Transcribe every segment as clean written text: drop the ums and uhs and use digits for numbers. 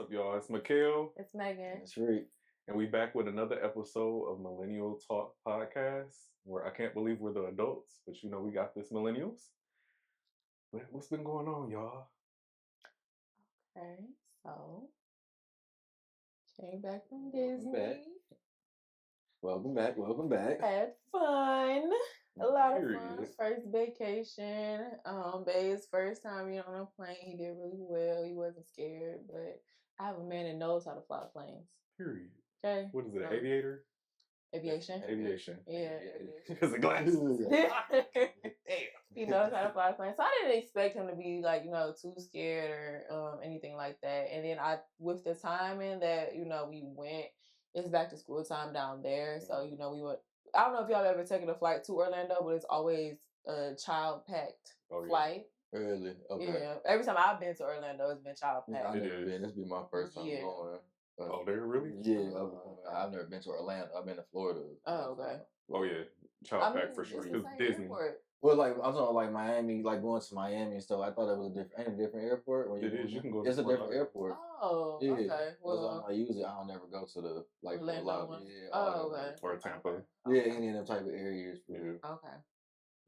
up, y'all? It's Mikhail. It's Maegan. It's Freq. And we back with another episode of Millennial Talk Podcast, where I can't believe we're the adults, but you know we got this millennials. But what's been going on, y'all? Okay, so came back from Disney. Welcome back. Had fun. A lot of fun. First vacation. Babe's first time being on a plane. He did really well. He wasn't scared, but I have a man that knows how to fly planes. Period. Okay. What is it? Aviator? Aviation. Yeah. Because of glasses. He knows how to fly planes. So I didn't expect him to be like, too scared or anything like that. And then with the timing that, we went, it's back to school time down there. So, we went, I don't know if y'all ever taken a flight to Orlando, but it's always a child-packed flight. Really? Okay. Yeah. Every time I've been to Orlando, it's been child-packed. I've never been. This will be my first time going. Oh, they're really? Yeah. I've never been to Orlando. I've been to Florida. Oh, okay. Oh, yeah. Child-packed for sure. Because Disney. Airport. Well, like, I'm talking like Miami, like going to Miami and stuff. I thought it was a different airport. When it is. You can go to It's a different airport. Oh, yeah. Okay. Well, I use it. I don't never go to the, like, Orlando one. Yeah. Okay. Or Tampa. Yeah, any of them type of areas. Yeah. Okay.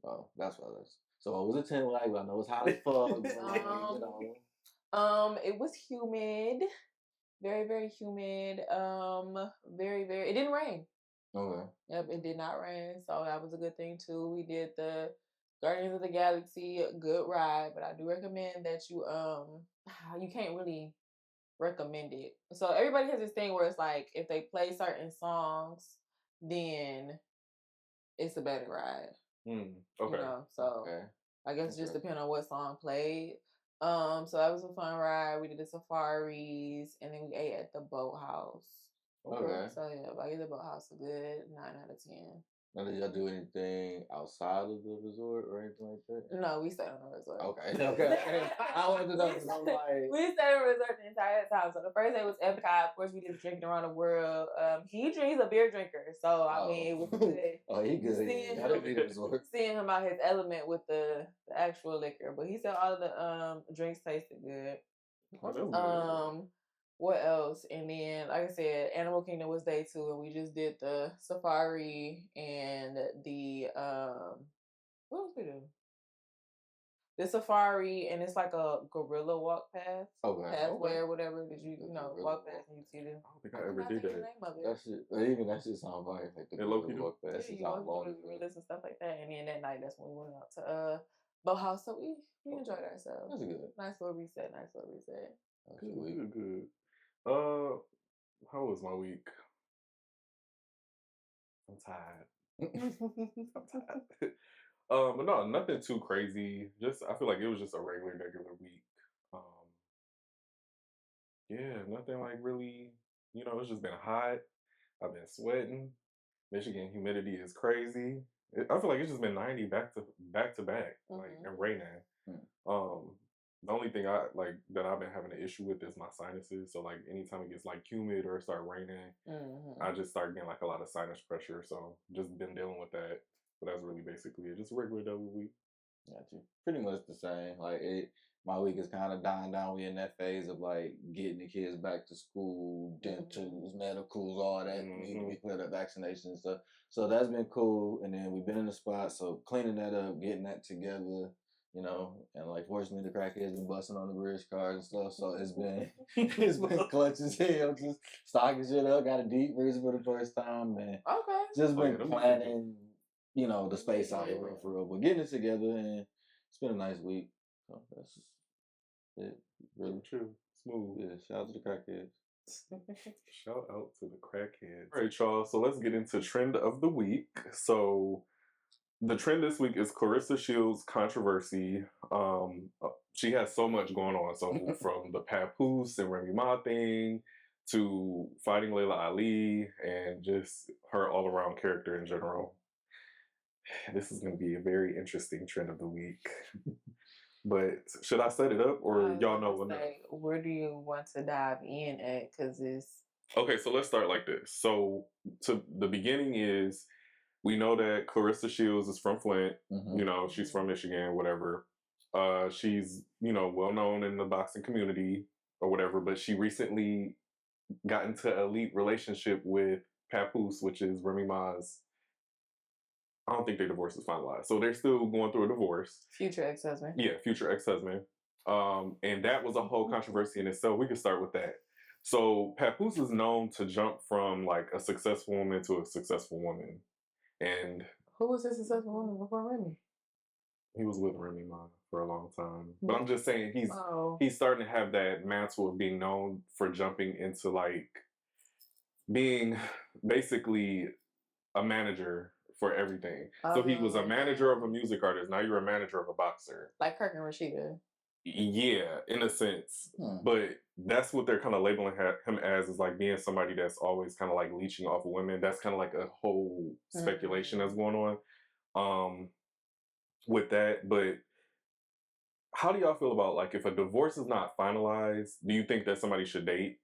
Oh, that's what it is. So it was a 10 like, I know it's hot as fuck. It was humid. Very, very humid. Very, very. It didn't rain. Okay. Yep, it did not rain, so that was a good thing too. We did the Guardians of the Galaxy, good ride, but I do recommend that you can't really recommend it. So everybody has this thing where it's like if they play certain songs, then it's a better ride. Okay. So I guess it just depends on what song played. So that was a fun ride. We did the safaris, and then we ate at the boathouse. Okay. So yeah, I gave the boathouse a good 9 out of 10. Now, did y'all do anything outside of the resort or anything like that? No, we stayed on the resort. Okay. I wanted to know because I'm like... We stayed on the resort the entire time. So the first day was Epcot. Of course, we did drinking around the world. He's a beer drinker. So, I mean, it was good. Oh, he good. Seeing him out his element with the actual liquor. But he said all of the drinks tasted good. What else? And then, like I said, Animal Kingdom was day 2, and we just did the safari and the what else we do? The safari, and it's like a gorilla walk path, pathway or whatever. Did you walk past and you see them? I don't think I ever did that. That shit sounds like the gorilla walk path. Yeah, you walk through the gorillas and stuff like that. And then that night, that's when we went out to boathouse. So we enjoyed ourselves. That's good. Nice little reset. Good. How was my week? I'm tired. But no, nothing too crazy. I feel like it was just a regular week. Yeah, nothing like really, it's just been hot. I've been sweating. Michigan humidity is crazy. I feel like it's just been 90 back to back, like, and raining. The only thing that I've been having an issue with is my sinuses. So like anytime it gets like humid or it start raining, I just start getting like a lot of sinus pressure. So just been dealing with that. But that's really basically it. Just a regular double week. Got you. Pretty much the same. Like my week is kind of dying down. We in that phase of like getting the kids back to school, dentals, medicals, all that. We cleared up vaccinations and stuff. So that's been cool. And then we've been in the spot. So cleaning that up, getting that together. And like fortunately the crackheads been busting on the bridge cars and stuff, so it's been clutch as hell, just stocking shit up, got a deep freezer for the first time, man. Okay. Just been planning, the space out here for real, but getting it together, and it's been a nice week. So that's it. Really true. Smooth. Yeah, shout out to the crackheads. Shout out to the crackheads. All right, y'all, so let's get into trend of the week. So the trend this week is Clarissa Shields' controversy. She has so much going on. So from the Papoose and Remy Ma thing to fighting Layla Ali and just her all-around character in general. This is going to be a very interesting trend of the week. But should I set it up or y'all know what? Where do you want to dive in at? Because it's... Okay, so let's start like this. So to the beginning is... We know that Clarissa Shields is from Flint. She's from Michigan, whatever. She's, well known in the boxing community. or whatever, but she recently got into an elite relationship with Papoose, which is Remy Ma's. I don't think their divorce is finalized, so they're still going through a divorce. Future ex-husband. Yeah, future ex-husband. And that was a whole controversy in itself. We could start with that. So Papoose is known to jump from like a successful woman to a successful woman, and who was his successful woman before Remy? He was with Remy Ma for a long time. But I'm just saying he's starting to have that mantle of being known for jumping into like being basically a manager for everything. So he was a manager of a music artist. Now you're a manager of a boxer. Like Kirk and Rashida. Yeah, in a sense. But that's what they're kind of labeling him as, is like being somebody that's always kind of like leeching off of women. That's kind of like a whole speculation that's going on with that. But how do y'all feel about like if a divorce is not finalized, do you think that somebody should date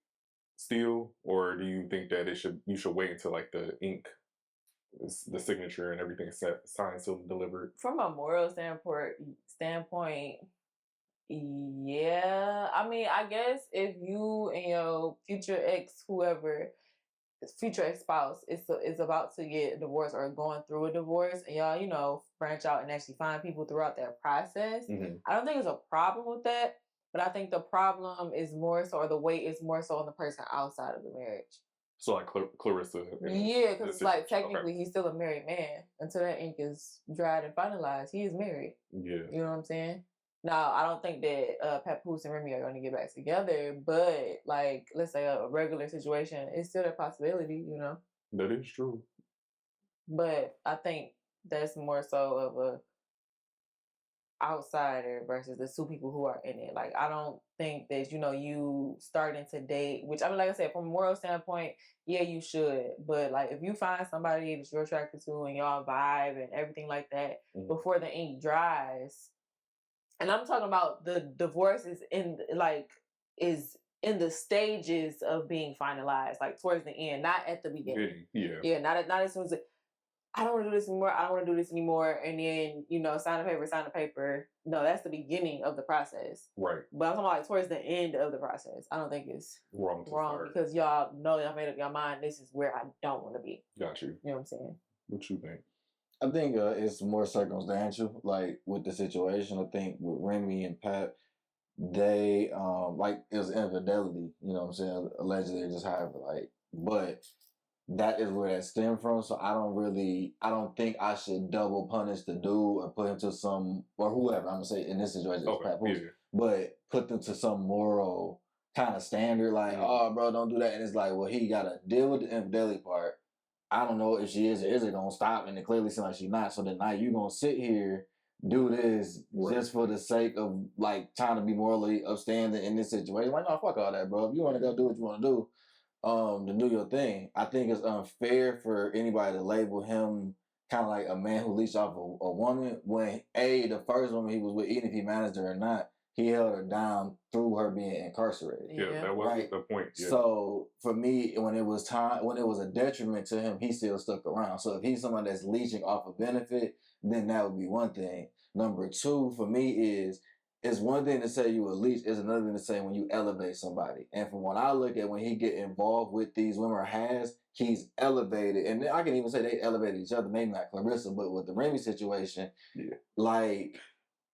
still? Or do you think that you should wait until like the ink, the signature and everything is set, signed, sealed, and delivered? From a moral standpoint, yeah. I mean, I guess if you and your future ex-spouse is about to get a divorce or going through a divorce, and y'all, branch out and actually find people throughout that process, I don't think there's a problem with that. But I think the problem is more so, or the weight is more so on the person outside of the marriage. So like Clarissa. Yeah, because it's like technically he's still a married man until that ink is dried and finalized. He is married. Yeah. You know what I'm saying? Now, I don't think that Papoose and Remy are going to get back together, but like, let's say a regular situation, it's still a possibility, That is true. But I think that's more so of a outsider versus the two people who are in it. Like, I don't think that, you starting to date, which I mean, like I said, from a moral standpoint, yeah, you should. But like, if you find somebody that you're attracted to and y'all vibe and everything like that before the ink dries, and I'm talking about the divorce is in the stages of being finalized, like towards the end, not at the beginning. Yeah, not as soon as I don't want to do this anymore. I don't want to do this anymore. And then, sign the paper. No, that's the beginning of the process. Right. But I'm talking about like towards the end of the process. I don't think it's wrong because y'all know y'all made up your mind. This is where I don't want to be. Got you. You know what I'm saying? What you think? I think it's more circumstantial, like with the situation. I think with Remy and Pat, they like it was infidelity. You know what I'm saying? Allegedly, it just happened. Like, but that is where that stemmed from. So I don't think I should double punish the dude or put him to some, or whoever. I'm gonna say in this situation, it's Pat Poose, but put them to some moral kind of standard. Like, oh, bro, don't do that. And it's like, well, he got to deal with the infidelity part. I don't know if she is or isn't gonna stop, and it clearly seems like she's not. So then now you gonna sit here, do this just for the sake of like trying to be morally upstanding in this situation. Like, no, fuck all that, bro. If you want to go do what you want to do, to do your thing. I think it's unfair for anybody to label him kind of like a man who leached off a woman when the first woman he was with, even if he managed her or not, he held her down through her being incarcerated. Yeah, that wasn't the point. Yeah. So for me, when it was a detriment to him, he still stuck around. So if he's somebody that's leeching off a benefit, then that would be one thing. Number two, for me, is it's one thing to say you a leech, it's another thing to say when you elevate somebody. And from what I look at, when he get involved with these women or he's elevated. And I can even say they elevated each other, maybe not Clarissa, but with the Remy situation, like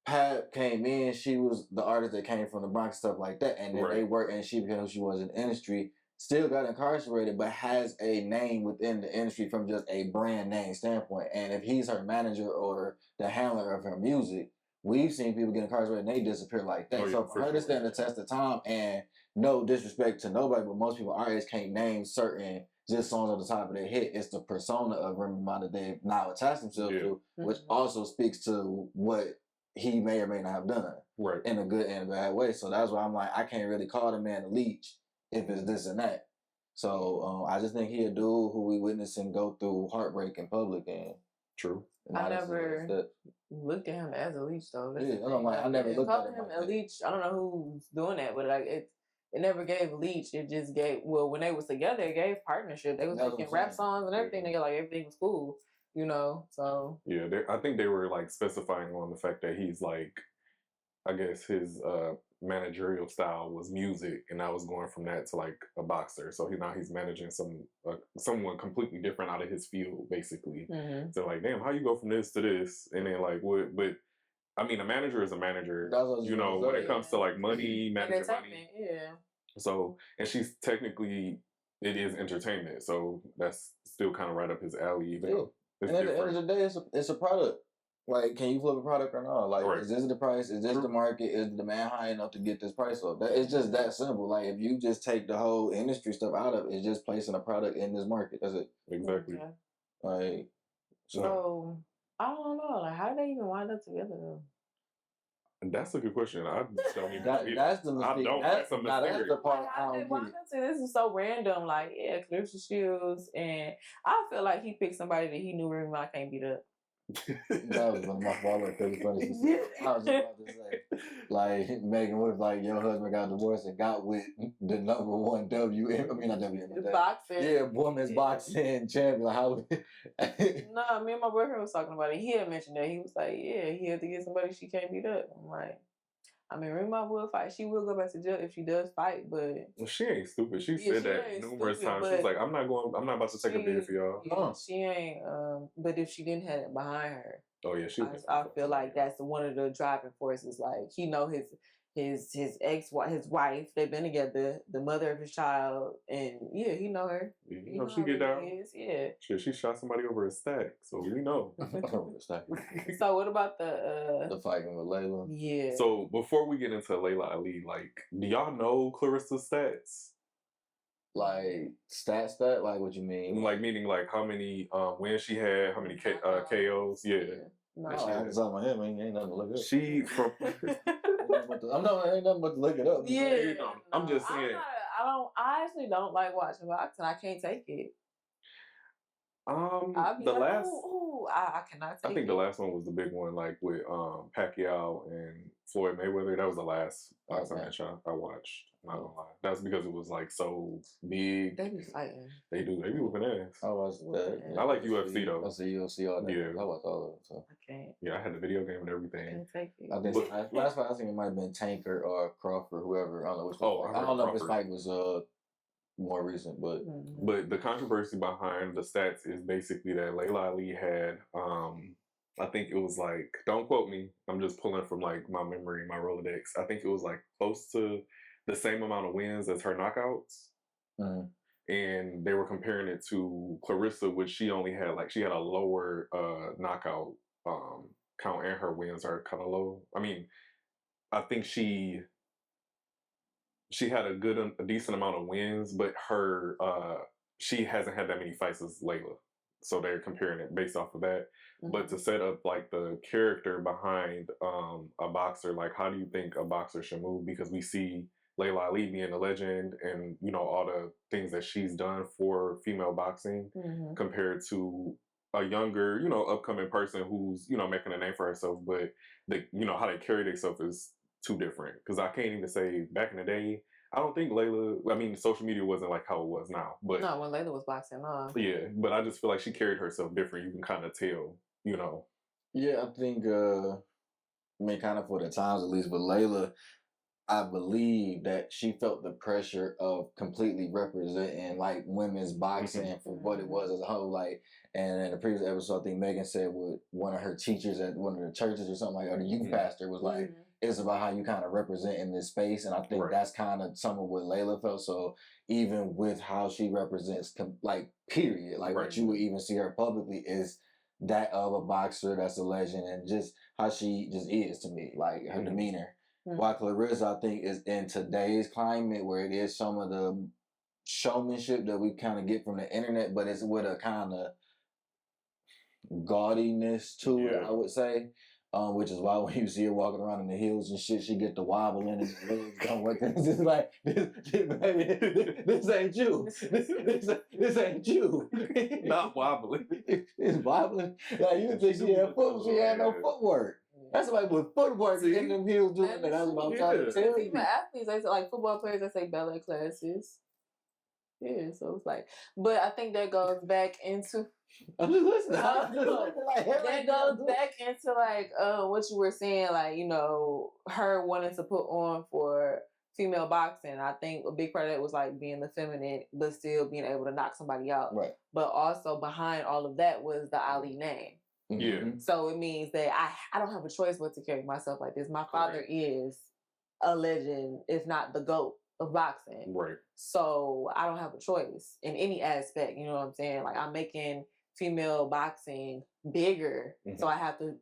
Pat came in, she was the artist that came from the Bronx, stuff like that. And then they worked, and she became who she was in the industry, still got incarcerated, but has a name within the industry from just a brand name standpoint. And if he's her manager or the handler of her music, we've seen people get incarcerated and they disappear like that. So for her to stand the test of time, and no disrespect to nobody, but most people artists can't name certain just songs on the top of their hit. It's the persona of Remy Ma that they've now attached themselves to, which also speaks to what he may or may not have done in a good and a bad way. So that's why I'm like, I can't really call the man a leech if it's this and that. So I just think he a dude who we witnessing go through heartbreak in public. And true. I never looked at him as a leech though. I never looked at him a leech. I don't know who's doing that, but like it never gave leech. It just gave. Well, when they was together, it gave partnership. They was making rap songs and everything. They like everything was cool, So I think they were like specifying on the fact that he's like, I guess his managerial style was music, and I was going from that to like a boxer. So now he's managing someone completely different out of his field, basically. So like, damn, how you go from this to this, and then like what? But I mean, a manager is a manager. You know, when it comes to like money, managing money. Yeah. So, and she's technically, it is entertainment, so that's still kind of right up his alley. Even though and at the end of the day, it's a product. Like, can you flip a product or not? Like, is this the price? Is this the market? Is the demand high enough to get this price up? It's just that simple. Like, if you just take the whole industry stuff out of it, it's just placing a product in this market. That's it. Exactly. Okay. Like, so I don't know. Like, how did they even wind up together though? That's a good question. I just don't even. That's the mistake. That's the part. How did they wind up together? This is so random. Like, yeah, Clarissa Shields, and I feel like he picked somebody that he knew Remy Ma can't beat up. That was my fault. Because funny. She said, I was just about to say, like, Maegan was like, your husband got divorced and got with the number one women's boxing champion. How? No, me and my boyfriend was talking about it. He had mentioned that. He was like, yeah, he had to get somebody she can't beat up. I'm like, I mean, Remy Ma will fight. She will go back to jail if she does fight, but well, she ain't stupid. She said that numerous times. She's like, I'm not about to take a bid for y'all. Yeah, she ain't. But if she didn't have it behind her, oh yeah, I feel like that's one of the driving forces. Like, he know his wife. They've been together. The mother of his child, and yeah, he know her. You know she get down. Yeah. She shot somebody over a stack, so we know. So what about the fighting with Layla? Yeah. So before we get into Layla Ali, like, do y'all know Clarissa's stats? Like stat? Like, what you mean? Like, meaning like how many wins she had, how many KOs? Yeah. No, I was on my head, man. Ain't nothing to look up. She from. Ain't nothing but to look it up. Yeah, you know, I'm just saying. I actually don't like watching boxing. I can't take it. The last. I cannot take it. I think the last one was the big one, like with Pacquiao and Floyd Mayweather. That was the last boxing match I watched. Not gonna lie. That's because it was like so big. They be fighting. They do. They be whooping ass. I watched that. I like UFC though. I see UFC all day. Yeah. I watched all of it. So. I can't. Yeah, I had the video game and everything. I can't take it. I think last fight I think it might have been Tanker or Crawford, whoever. I don't know which one. I don't know if this fight was more recent, but the controversy behind the stats is basically that Layla Ali had I think it was like, don't quote me, I'm just pulling from like my memory, my Rolodex. I think it was like close to the same amount of wins as her knockouts. And they were comparing it to Clarissa, which she only had like, she had a lower knockout count, and her wins are kind of low. I mean, I think she had a decent amount of wins, but her she hasn't had that many fights as Layla. So they're comparing it based off of that. But to set up like the character behind a boxer, like how do you think a boxer should move? Because we see Layla Ali being a legend and, you know, all the things that she's done for female boxing compared to a younger, you know, upcoming person who's, you know, making a name for herself. But you know, how they carry themselves is too different. Because I can't even say back in the day, I don't think Layla, I mean, social media wasn't like how it was now. But no, when Layla was boxing, yeah, but I just feel like she carried herself different. You can kind of tell, you know. Yeah, I think, I mean, kind of for the times at least, with Layla, I believe that she felt the pressure of completely representing like women's boxing for what it was as a whole. Like, and in the previous episode, I think Maegan said with one of her teachers at one of the churches or something like, or the youth pastor was like, it's about how you kind of represent in this space. And I think that's kind of some of what Layla felt. So even with how she represents, like, period, like what you would even see her publicly is that of a boxer that's a legend, and just how she just is to me, like her demeanor. While Clarissa, I think, is in today's climate where it is some of the showmanship that we kind of get from the internet, but it's with a kind of gaudiness to it, I would say. Which is why when you see her walking around in the hills and shit, she get the wobbling and the legs don't work. It's just like, this ain't you. This ain't you. Not wobbling. It's wobbling. Like, you think she had no footwork. That's like with footwork in them heels doing that. That's what I'm trying to tell you. Even athletes, like football players, they say ballet classes. Yeah, so it's like, but I think that goes back into. I'm just listening. That goes back into like what you were saying, like, you know, her wanting to put on for female boxing. I think a big part of that was like being effeminate, but still being able to knock somebody out. Right. But also behind all of that was the Ali name. Yeah. So it means that I don't have a choice but to carry myself like this. My father is a legend, if not the GOAT of boxing. Right. So I don't have a choice in any aspect. You know what I'm saying? Like, I'm making female boxing bigger. So I have to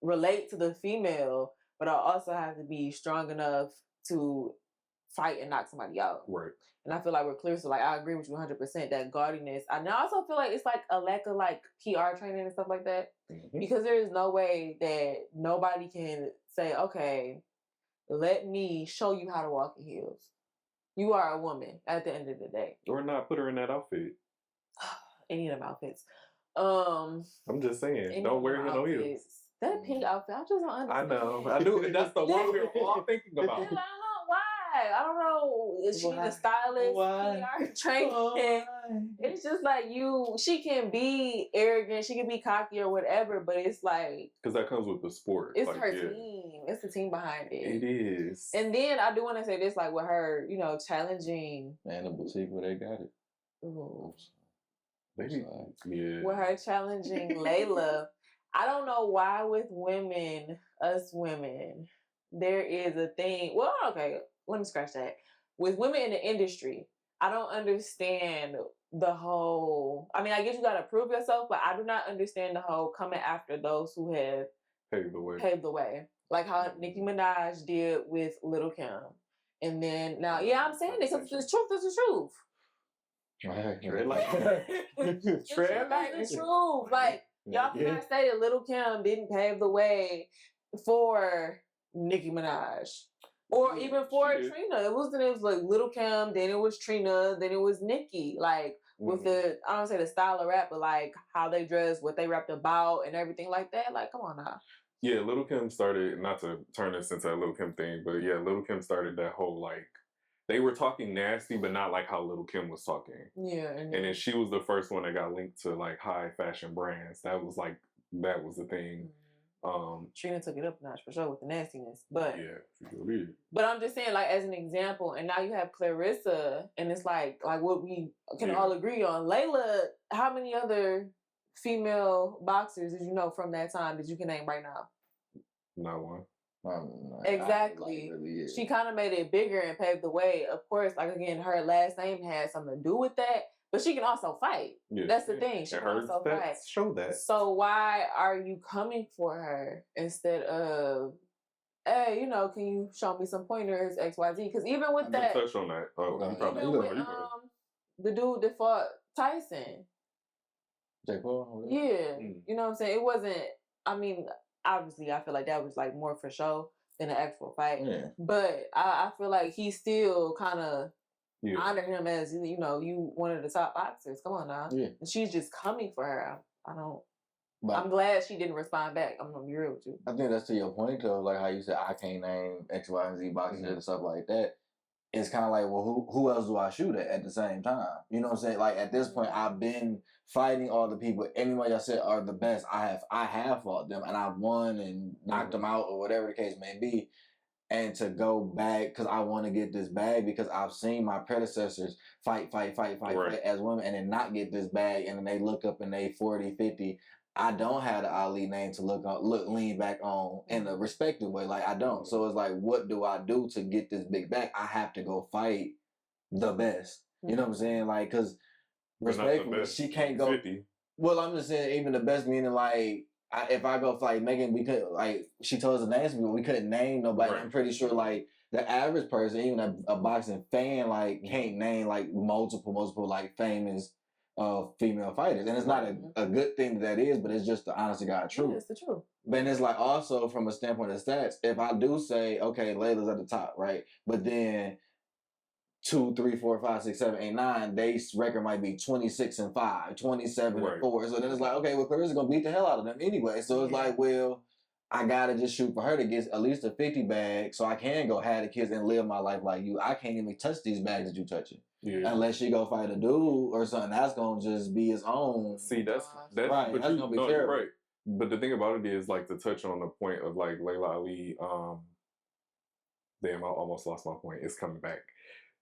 relate to the female, but I also have to be strong enough to fight and knock somebody out. Right. And I feel like with Clarissa, like, I agree with you 100%, that gaudiness. And I also feel like it's like a lack of like PR training and stuff like that. Because there is no way that nobody can say, okay, let me show you how to walk in heels. You are a woman at the end of the day. Or not put her in that outfit. Any of them outfits. I'm just saying, don't wear no heels. That pink outfit, I just don't understand. I know. I do. That's the one we were all thinking about. I don't know why. I don't know. Is she the stylist? PR training? It's just like she can be arrogant, she can be cocky or whatever, but it's like, because that comes with the sport. It's like, her team. It's the team behind it. It is. And then I do want to say this, like with her, you know, challenging. Man, the boutique where they got it. Ooh. Yeah. With her challenging Layla. I don't know why with women, us women, there is a thing. Well, okay, let me scratch that. With women in the industry, I don't understand the whole. I mean, I guess you gotta prove yourself, but I do not understand the whole coming after those who have paved the way. Like how Nicki Minaj did with Lil' Kim. And then now, yeah, I'm saying this because the truth is the truth. Tread like Tread like the truth. Like, y'all cannot say that Lil' Kim didn't pave the way for Nicki Minaj. Or even for Trina. It was like Lil' Kim, then it was Trina, then it was Nicki. Like, with the, I don't say the style of rap, but like how they dress, what they rapped about, and everything like that. Like, come on now. Yeah, Lil' Kim started, not to turn this into a Lil' Kim thing, but yeah, Lil' Kim started that whole like, they were talking nasty, but not like how Lil' Kim was talking. Yeah. And then she was the first one that got linked to like high fashion brands. That was the thing. Trina took it up a notch for sure with the nastiness. But yeah, she did. But I'm just saying, like, as an example, and now you have Clarissa, and it's like what we can all agree on. Layla, how many other female boxers did you know from that time that you can name right now? Not one. Exactly. She kind of made it bigger and paved the way. Of course, like, again, her last name had something to do with that, but she can also fight. Yeah. That's the thing. She can also fight. Show that. So why are you coming for her instead of, hey, you know, can you show me some pointers, XYZ? Because even with that, touch on that. The dude that fought Tyson. Jake Paul? Yeah. You know what I'm saying? It wasn't, I mean, obviously, I feel like that was like more for show than an actual fight. Yeah. But I feel like he still kind of honored him as, you know, you one of the top boxers. Come on now. Yeah. And she's just coming for her. I'm glad she didn't respond back. I'm gonna be real with you. I think that's to your point though, like how you said I can't name X, Y, and Z boxers and stuff like that. It's kind of like, well, who else do I shoot at the same time? You know what I'm saying? Like at this point, I've been fighting all the people. Anybody I said are the best. I have fought them and I've won and knocked them out or whatever the case may be. And to go back because I want to get this bag because I've seen my predecessors fight as women and then not get this bag and then they look up and they 40, 50. I don't have the Ali name to lean back on in a respective way. Like I don't. So it's like, what do I do to get this big bag? I have to go fight the best. You know what I'm saying? Like, cause respectfully, she can't go. 50. Well, I'm just saying, even the best meaning like, if I go fight Maegan, we could like she told us the names, but we couldn't name nobody. Right. I'm pretty sure like the average person, even a boxing fan, like can't name like multiple like famous female fighters, and it's not a good thing that is, but it's just the honest to God truth. Yeah, it's the truth. But it's like also from a standpoint of stats, if I do say okay, Layla's at the top, right, but then 2, 3, 4, 5, 6, 7, 8, 9, they record might be 26-5, 27-4. So then it's like, okay, well, Clarissa's gonna beat the hell out of them anyway. So it's like, well, I gotta just shoot for her to get at least a 50 bag so I can go have the kids and live my life like you. I can't even touch these bags that you touching. Yeah. Unless she go fight a dude or something, that's gonna just be his own. See, that's right. But that's you, gonna be no, terrible. you're right. But the thing about it is, like, to touch on the point of like Layla Ali. Damn, I almost lost my point. It's coming back.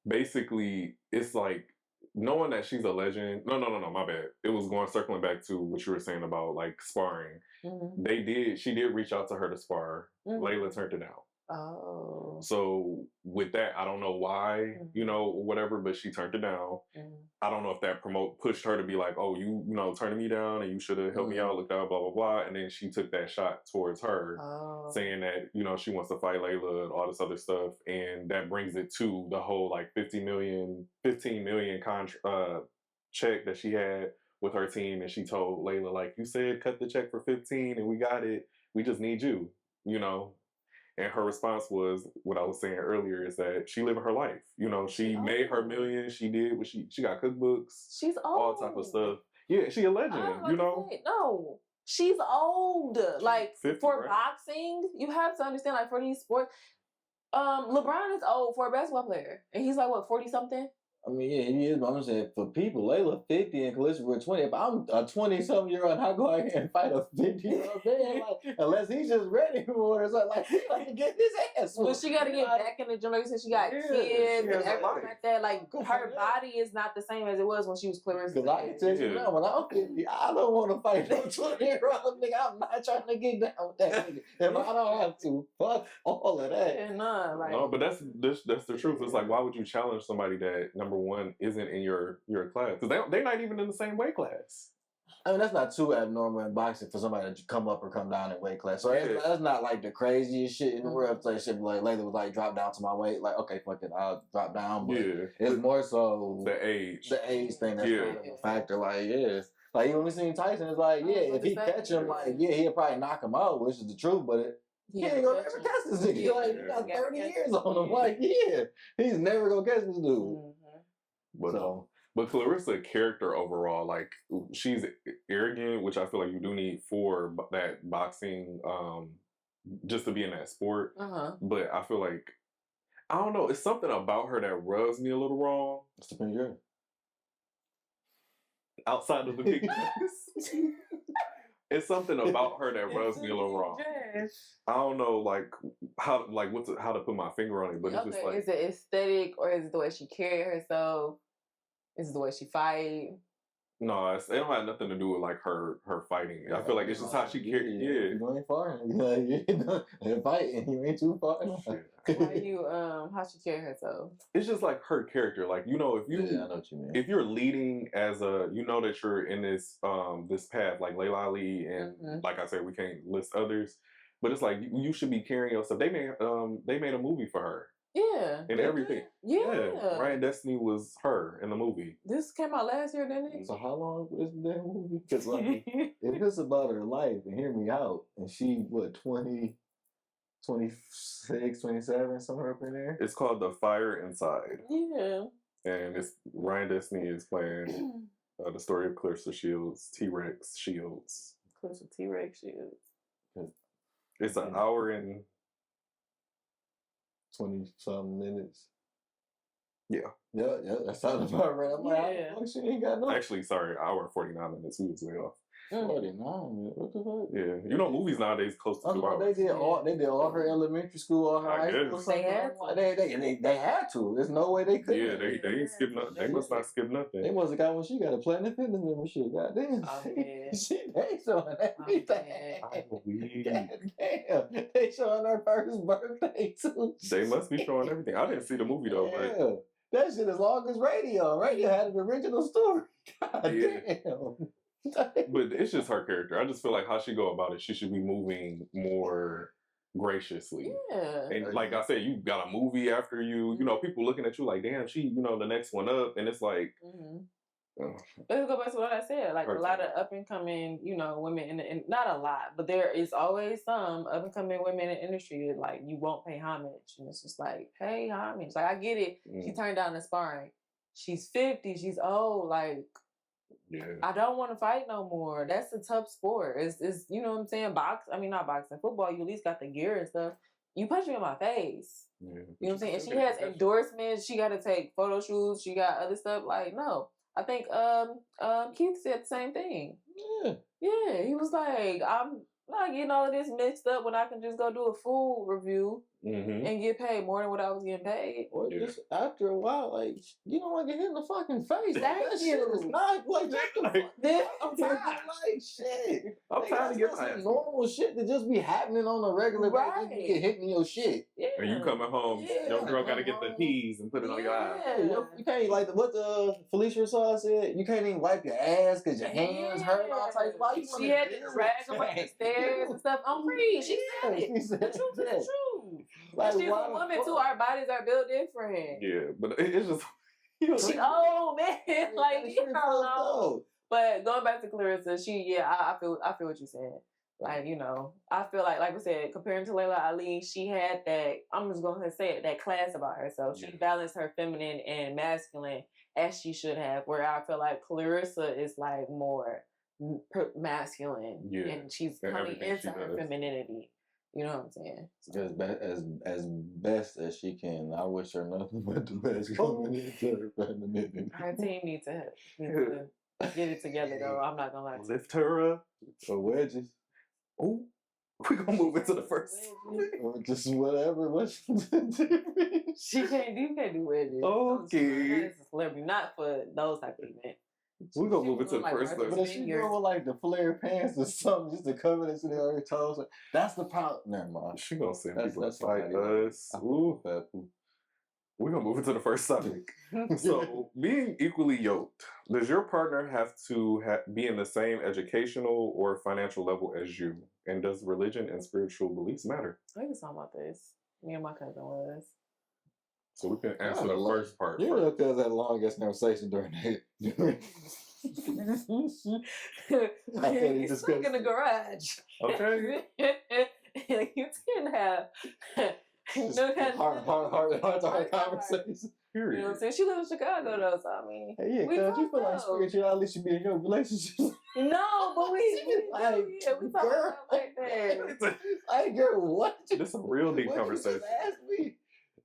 Basically, it's like knowing that she's a legend. No, my bad. It was circling back to what you were saying about like sparring. Mm-hmm. She did reach out to her to spar. Layla turned it down. Oh. So with that, I don't know why, whatever, but she turned it down. I don't know if that pushed her to be like, oh, you turning me down and you should have helped me out, looked out, blah, blah, blah. And then she took that shot towards her, saying that, she wants to fight Layla and all this other stuff. And that brings it to the whole like 15 million check that she had with her team. And she told Layla, like, you said, cut the check for 15 and we got it. We just need you, And her response was what I was saying earlier is that she living her life. She made her million. She did what she got cookbooks. She's old. All type of stuff. Yeah, she a legend, No. She's old. Like 50, for right? boxing, you have to understand, like for these sports, LeBron is old for a basketball player. And he's like what, 40 something? I mean, yeah, he is, but I'm saying for people, Layla 50 and Clarissa were 20. If I'm a 20-something-year-old, how go out here and fight a 50-year-old man? Like, unless he's just ready for it or something, like, he got to get his ass. Well, she got to get back in the gym. Like you said, she got kids and everything like that. Like, her body is not the same as it was when she was Clarissa. Because I can tell you now, when I'm 50, I don't want to fight no 20-year-old nigga. I'm not trying to get down with that nigga. If I don't have to, fuck all of that. Yeah, no, but that's the truth. It's like, why would you challenge somebody that, number one, isn't in your class? Because they're not even in the same weight class. I mean, that's not too abnormal in boxing for somebody to come up or come down in weight class. So that's not like the craziest shit in the world. Like shit, like Layla was like, drop down to my weight. Like, okay, fuck it, I'll drop down. But it's more so the age thing that's kind of a factor. Like, like even when we seen Tyson, it's like, if he catch him, like, he'll probably knock him out, which is the truth. But he ain't gonna never catch this nigga. Like, you got 30 years on him. Like, he's never gonna catch this dude. But Clarissa, character overall, like, she's arrogant, which I feel like you do need for that boxing, just to be in that sport. But I feel like, I don't know, it's something about her that rubs me a little wrong. What's the opinion? Outside of the big it's something about her that rubs me a little wrong. I don't know, like how to put my finger on it, but it's just like, is it aesthetic or is it the way she carry herself? Is it the way she fight? No, it don't have nothing to do with like her fighting. I feel like it's just how she carries. You ain't far. You're fighting. You ain't too far. How she carry herself? It's just like her character. Like, if you I know what you mean. If you're leading as that you're in this this path, like Layla Ali, and like I said, we can't list others, but it's like you should be carrying yourself. They made a movie for her. Yeah. And everything. Yeah. Ryan Destiny was her in the movie. This came out last year, didn't it? So how long is that movie? Because like, if it's about her life, and hear me out, and she, 20, 26, 27, somewhere up in there? It's called The Fire Inside. Yeah. And it's Ryan Destiny is playing the story of Clarissa Shields, T-Rex Shields. Clarissa T-Rex Shields. It's an hour and 20-something minutes. Yeah, that sounds about right. I'm like, she ain't got no. Actually, sorry, hour and 49 minutes. We was way off. 49 minutes. What the fuck? Yeah, movies nowadays close to 2 hours. They did all her elementary school, all her high school. They had to. There's no way they could. Yeah, they ain't skip nothing. They must not skip nothing. They must have got when she got a Planet Fitness membership. Goddamn. They showing everything. Damn. They showing her first birthday too. They must be showing everything. I didn't see the movie though, but that shit as long as radio. Radio had an original story. God damn. But it's just her character. I just feel like how she go about it, she should be moving more graciously. Yeah. And like I said, you got a movie after you, people looking at you like, damn, she, the next one up. And it's like, let's go back to what I said. Like a lot of up and coming, women and not a lot, but there is always some up and coming women in the industry that like you won't pay homage. And it's just like, pay homage. Like I get it. She turned down the sparring. She's 50, she's old, like Yeah. I don't want to fight no more. That's a tough sport. It's you know what I'm saying? Not boxing. Football, you at least got the gear and stuff. You punch me in my face. Yeah. You know what I'm saying? And she has endorsements. She got to take photo shoots. She got other stuff. Like, no. I think Keith said the same thing. Yeah. He was like, I'm not getting all of this mixed up when I can just go do a food review and get paid more than what I was getting paid. Or just after a while, like, you don't want to get hit in the fucking face. Thank that you. shit is not like I'm tired. Like shit. I'm tired of getting some normal shit to just be happening on a regular basis. You get hit in your shit. Yeah. And you coming home, your girl got to get the peas and put it on your eyes. You can't, like what the Felicia Rashad said, you can't even wipe your ass because your hands hurt. All types of she had to drag them up the stairs and stuff. I'm free. She said it. She said the truth is the truth. Like, she's a woman too. Our bodies are built different. Yeah, but it's just she old man. Like you know. But going back to Clarissa, I feel what you're saying. Like, you know, I feel like I said, comparing to Layla Ali, she had that, I'm just going to say it, that class about herself. She balanced her feminine and masculine as she should have, where I feel like Clarissa is like more masculine and she's coming into her femininity. You know what I'm saying? As best as she can. I wish her nothing but the best coming into her femininity. Her team needs to get it together, though. I'm not going to lie. Lift her up. Or wedges. Oh, we're going to move into the first. Or just whatever. You can't do wedges. Okay. That's a celebrity, not for those type of events. We're going to move into the first. But if she doing like the flare pants or something just to cover this in her toes, that's the problem. Never mind. She going to send people to fight us. Ooh. We're going to move into the first topic. So, being equally yoked, does your partner have to be in the same educational or financial level as you? And does religion and spiritual beliefs matter? I was talking about this. Me and my cousin was. So we can answer the first part. You know, because that longest conversation during that. He's stuck in the garage. Okay. You didn't have hard conversation. You know what I'm saying? She lives in Chicago though, so I mean, hey, yeah, because you feel like spirituality should be in your relationship. No, but we talk about like that. Like, girl, what? This is a real deep conversation. You ask me.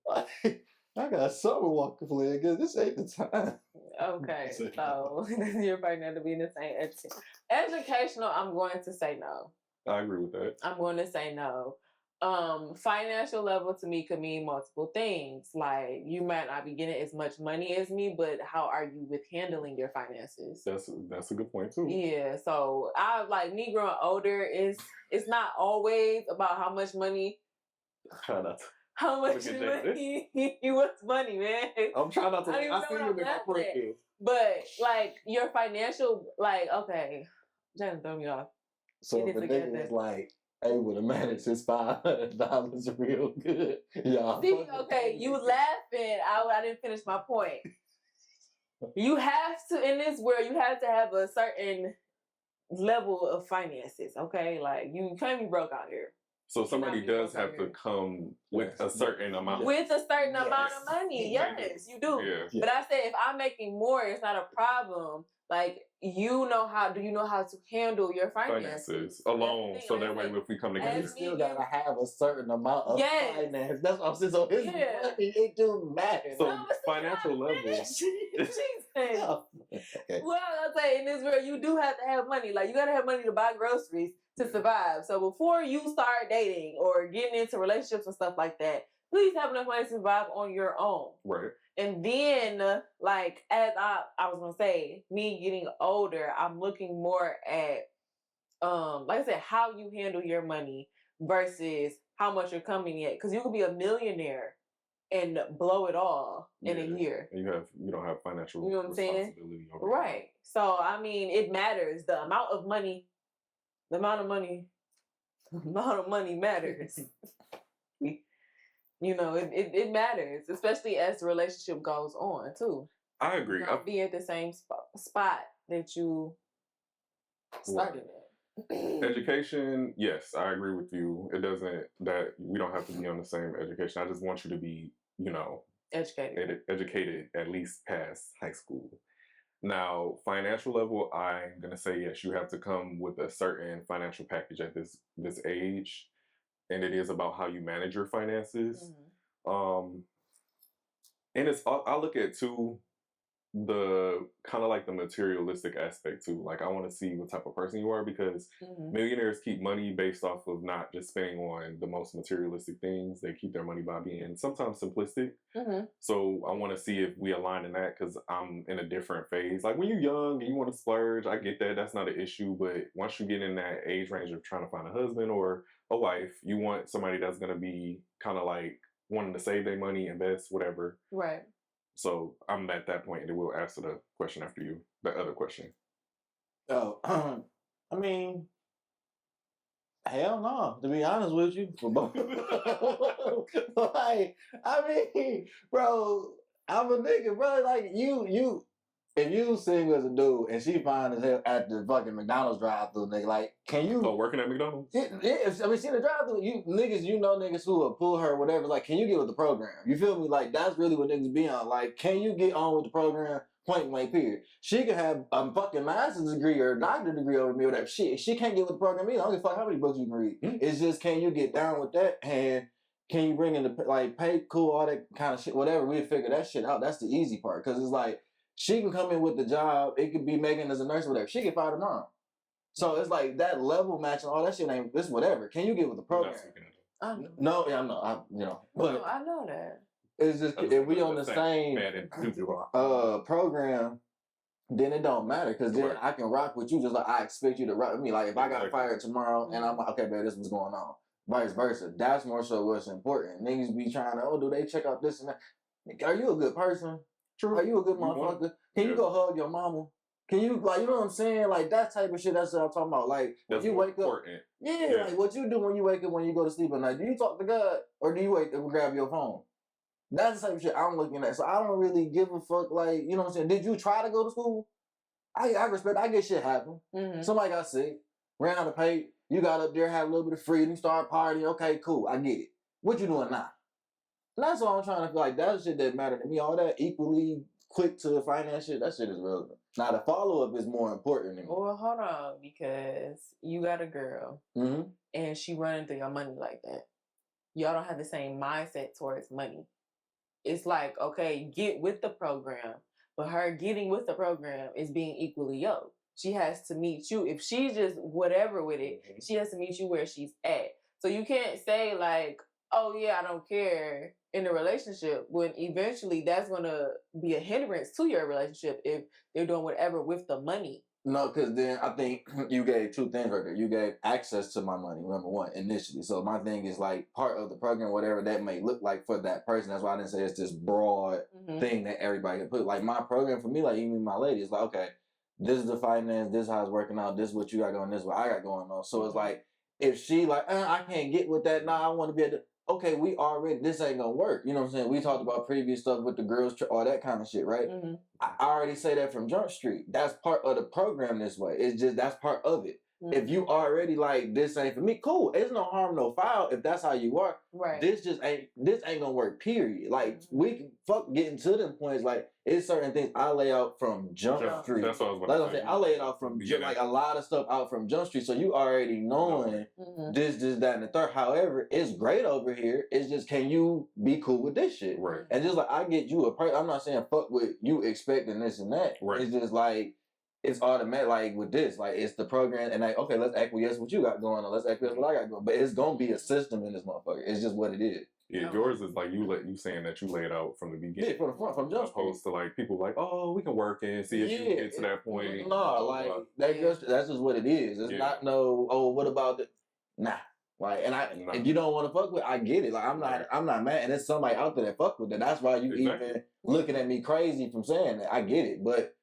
Like, I got something walking for you because this ain't the time. Okay, so your partner to be in the same educational. I'm going to say no. I agree with that. I'm going to say no. Financial level to me could mean multiple things. Like you might not be getting as much money as me, but how are you with handling your finances? That's a good point too. Yeah. So I like me growing older it's not always about how much money. How much money? What's money, man? I'm trying not to. I see you in my Freq. But like your financial, like okay, Jen throw me off. So if the nigga was like able to manage his $500 real good, y'all. See, okay, you laughing. I didn't finish my point. You have to in this world. You have to have a certain level of finances. Okay, like you can't be broke out here. So somebody does have to come with a certain amount. With a certain amount of money, yes, you do. Yeah. But I said if I'm making more, it's not a problem. Like do you know how to handle your finances alone? So that way, if we come together, you still gotta have a certain amount of finance. That's what I'm saying. So his money, it do matter. So financial level. Okay. Well, I'll say in this world, you do have to have money. Like you gotta have money to buy groceries to survive. So before you start dating or getting into relationships and stuff like that, please have enough money to survive on your own. Right. And then, like, as I was gonna say, me getting older, I'm looking more at, like I said, how you handle your money versus how much you're coming at. Because you could be a millionaire and blow it all in a year. You don't have financial. You know what I'm saying? Right. So I mean, it matters. The amount of money matters. You know, it matters, especially as the relationship goes on, too. I agree. Not be at the same spot that you started at. Education, yes, I agree with you. It doesn't, that we don't have to be on the same education. I just want you to be, you know, educated at least past high school. Now, financial level, I'm gonna say yes. You have to come with a certain financial package at this age, and it is about how you manage your finances. Um, and it's I look at too the kind of like the materialistic aspect too. Like I want to see what type of person you are because millionaires keep money based off of not just spending on the most materialistic things. They keep their money by being sometimes simplistic. So I want to see if we align in that because I'm in a different phase. Like when you're young and you want to splurge, I get that. That's not an issue. But once you get in that age range of trying to find a husband or a wife, you want somebody that's going to be kind of like wanting to save their money, invest, whatever. Right. So I'm at that point, and we'll answer the question after you. The other question. Oh, I mean, hell no. To be honest with you, for both. Like, I mean, bro, I'm a nigga, bro. Like you. If you single as a dude and she fine as hell at the fucking McDonald's drive-thru, nigga, like, can you? Oh, working at McDonald's? I mean, she in the drive-thru. You niggas who will pull her, whatever. Like, can you get with the program? You feel me? Like, that's really what niggas be on. Like, can you get on with the program? Point blank, period. She could have a fucking master's degree or a doctorate degree over me or whatever. She can't get with the program either. I don't give a fuck how many books you can read. It's just, can you get down with that? And can you bring in the, like, pay, cool, all that kind of shit, whatever. We'll figure that shit out. That's the easy part. Because it's like, she can come in with the job. It could be Maegan as a nurse or whatever. She can fire tomorrow. So it's like that level match and all that shit ain't, it's whatever. Can you get with the program? No, yeah, I know. But I know that. It's just, if we on the same program, then it don't matter. Because then I can rock with you just like I expect you to rock with me. Like if I got fired tomorrow and I'm like, okay, babe, this is what's going on. Vice versa. That's more so what's important. Niggas be trying to, do they check out this and that? Are you a good person? True. Are you a good motherfucker? Can you go hug your mama? Can you, like, you know what I'm saying? Like, that type of shit, that's what I'm talking about. Like, when you wake up. Yeah, like, what you do when you wake up, when you go to sleep at night? Do you talk to God? Or do you wake up and grab your phone? That's the type of shit I'm looking at. So I don't really give a fuck, like, you know what I'm saying? Did you try to go to school? I respect, I get shit happen. Somebody got sick, ran out of pay. You got up there, had a little bit of freedom, started partying. Okay, cool, I get it. What you doing now? That's all I'm trying to feel like. That's shit that matter to me. All that equally quick to finance shit, that shit is relevant. Now the follow-up is more important than me. Well, hold on, because you got a girl and she running through your money like that. Y'all don't have the same mindset towards money. It's like, okay, get with the program, but her getting with the program is being equally yoked. She has to meet you. If she's just whatever with it, she has to meet you where she's at. So you can't say like, oh yeah, I don't care in a relationship, when eventually that's going to be a hindrance to your relationship if they're doing whatever with the money. No, because then I think you gave two things right there. You gave access to my money, number one, initially. So my thing is like part of the program, whatever that may look like for that person. That's why I didn't say it's this broad thing that everybody can put. Like my program for me, like even my lady, is like, okay, this is the finance, this is how it's working out, this is what you got going, this is what I got going on. So it's like, if she like, I can't get with that, I want to be able to, okay, we already, this ain't gonna work. You know what I'm saying? We talked about previous stuff with the girls, all that kind of shit, right? I already say that from Jump Street. That's part of the program this way. It's just, that's part of it. If you already like, this ain't for me, cool. It's no harm, no foul if that's how you are. Right. This ain't gonna work, period. Like, we can fuck getting to them points, like, it's certain things I lay out from Jump Street. That's what I was about to say. I lay it out from, like, a lot of stuff out from Jump Street, so you already knowing this, that, and the third. However, it's great over here. It's just, can you be cool with this shit? Right. And just like, I get you a person, I'm not saying fuck with you expecting this and that. Right. It's just like, it's automatic, like with this, like it's the program, and like, okay, let's acquiesce what you got going on, let's acquiesce what I got going, but it's gonna be a system in this motherfucker. It's just what it is. Yeah, yours is like you saying that you lay it out from the beginning. Yeah, from the front, from Jump Street. Opposed to like people like, oh, we can work and see if you get to that point. No, like that's just what it is. It's not no, what about the nah. Like, and if you don't want to fuck with, I get it. Like, I'm not mad, and there's somebody out there that fuck with it. That's why you even looking at me crazy from saying that. I get it, but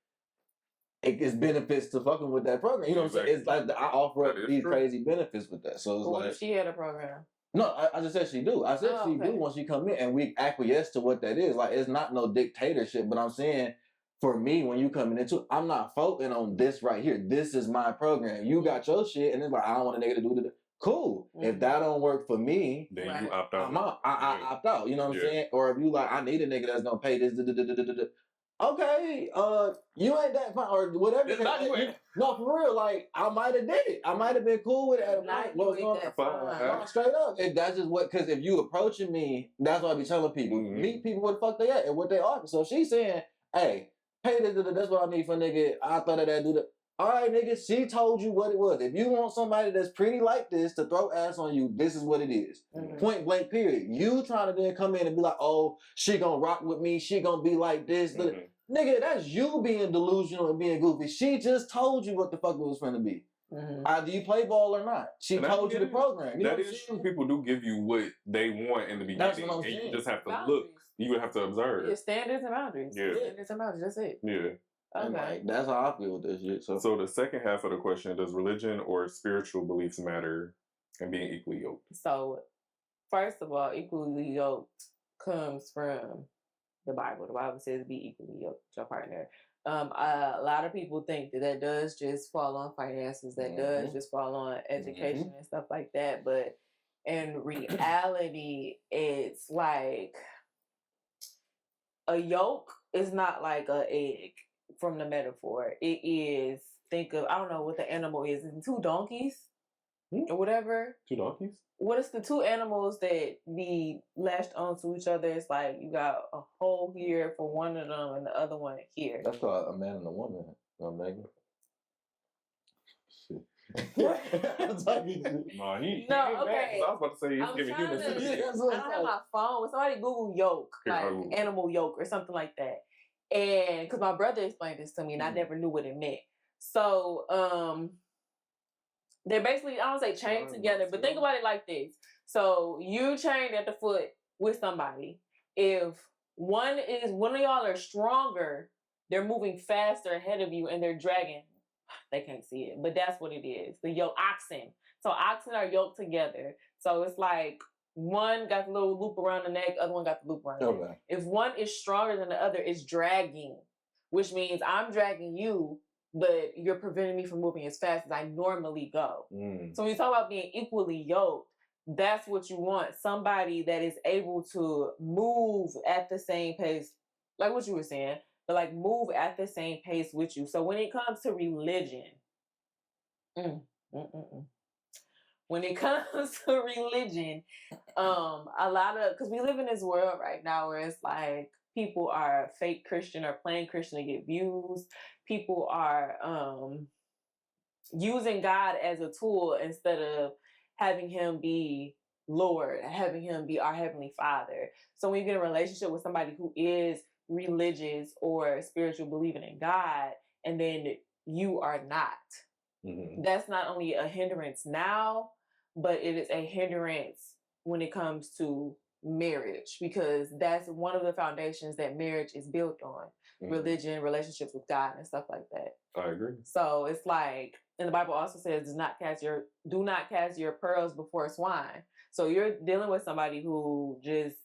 it's benefits to fucking with that program. You know what I'm saying? It's like I offer up these crazy benefits with that. So it's what if she had a program? No, I just said she do. I said she do once she come in, and we acquiesce to what that is. Like, it's not no dictatorship, but I'm saying, for me, when you coming into, I'm not focusing on this right here. This is my program. You got your shit, and it's like, I don't want a nigga to do it. Cool. If that don't work for me, then you opt out. I'm out. I opt out. You know what I'm saying? Or if you like, I need a nigga that's gonna pay this. okay, you ain't that fine or whatever. No, for real. Like I might have did it. I might have been cool with it at a point. What was going on? No, straight up. If that's just what, because if you approaching me, that's what I be telling people. Meet people where the fuck they at and what they are. So she's saying, hey, pay this. That's what I need for nigga. I thought of that. Do that. All right, nigga. She told you what it was. If you want somebody that's pretty like this to throw ass on you, this is what it is. Point blank. Period. You trying to then come in and be like, oh, she gonna rock with me. She gonna be like this. Nigga, that's you being delusional and being goofy. She just told you what the fuck it was finna be. Either you play ball or not. She told you the program. You that is true. People do give you what they want in the beginning. That's what I'm saying. You just have to look. You would have to observe. Yeah, standards and boundaries. Yeah. Standards and boundaries. That's it. Yeah. Okay. Like, that's how I feel with this shit. So the second half of the question, does religion or spiritual beliefs matter in being equally yoked? So, first of all, equally yoked comes from the Bible. The Bible says be equally yoked with your partner. A lot of people think that does just fall on finances, that does just fall on education and stuff like that. But in reality, it's like a yolk is not like an egg from the metaphor. It is, think of, I don't know what the animal is. It's 2 donkeys or whatever. 2 donkeys? What is the 2 animals that be lashed onto each other? It's like you got a hole here for one of them and the other one here. That's called a man and a woman, Maegan. Shit. Okay. I was about to say he's giving you I don't have my phone. When somebody Google yolk, like animal yolk or something like that. And because my brother explained this to me and I never knew what it meant. So, they're basically, I don't say chained together, but think about it like this. So you chained at the foot with somebody. If one of y'all are stronger, they're moving faster ahead of you and they're dragging. They can't see it, but that's what it is. The yoke, oxen. So oxen are yoked together. So it's like one got the little loop around the neck, other one got the loop around the neck. If one is stronger than the other, it's dragging, which means I'm dragging you, but you're preventing me from moving as fast as I normally go. So when you talk about being equally yoked, that's what you want. Somebody that is able to move at the same pace, like what you were saying, but like move at the same pace with you. So when it comes to religion, when it comes to religion, a lot of, because we live in this world right now where it's like people are fake Christian or playing Christian to get views. People are using God as a tool instead of having him be Lord, having him be our Heavenly Father. So when you get in a relationship with somebody who is religious or spiritual, believing in God, and then you are not, that's not only a hindrance now, but it is a hindrance when it comes to marriage, because that's one of the foundations that marriage is built on. Religion, relationships with God, and stuff like that. I agree. So it's like, and the Bible also says, do not cast your pearls before swine. So you're dealing with somebody who just,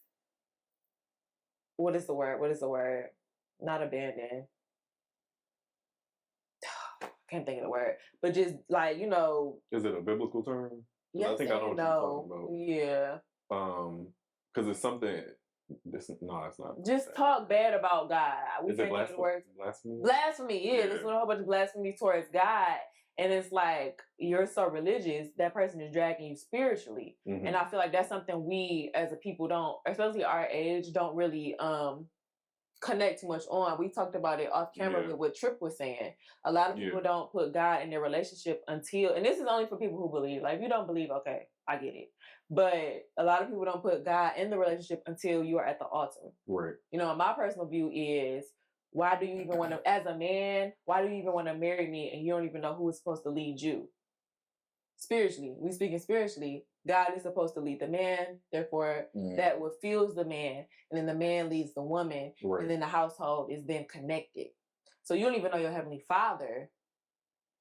what is the word? Not abandon. Can't think of the word, but just like, you know. Is it a biblical term? Yes, I think I know what you're talking about. Yeah. Because it's something. It's not. Just talk bad about God. Is it blasphemy? Blasphemy, yeah. There's a whole bunch of blasphemy towards God. And it's like, you're so religious, that person is dragging you spiritually. And I feel like that's something we as a people don't, especially our age, don't really connect too much on. We talked about it off camera with what Tripp was saying. A lot of people don't put God in their relationship until, and this is only for people who believe. Like, if you don't believe, okay, I get it. But a lot of people don't put God in the relationship until you are at the altar. Right. You know, my personal view is, why do you even want to, as a man, why do you even want to marry me and you don't even know who is supposed to lead you? Spiritually, we speaking spiritually, God is supposed to lead the man, therefore that what fuels the man, and then the man leads the woman, and then the household is then connected. So you don't even know your Heavenly Father.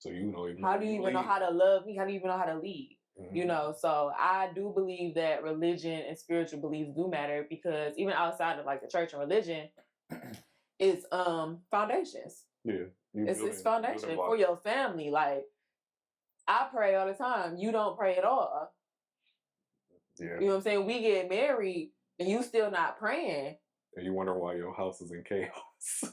So you know, how do you even know how to love me? How do you even know how to lead? You know, so I do believe that religion and spiritual beliefs do matter, because even outside of like the church and religion, it's foundations. Yeah, it's foundation for your family. Like, I pray all the time. You don't pray at all. Yeah. You know what I'm saying? We get married and you still not praying. And you wonder why your house is in chaos.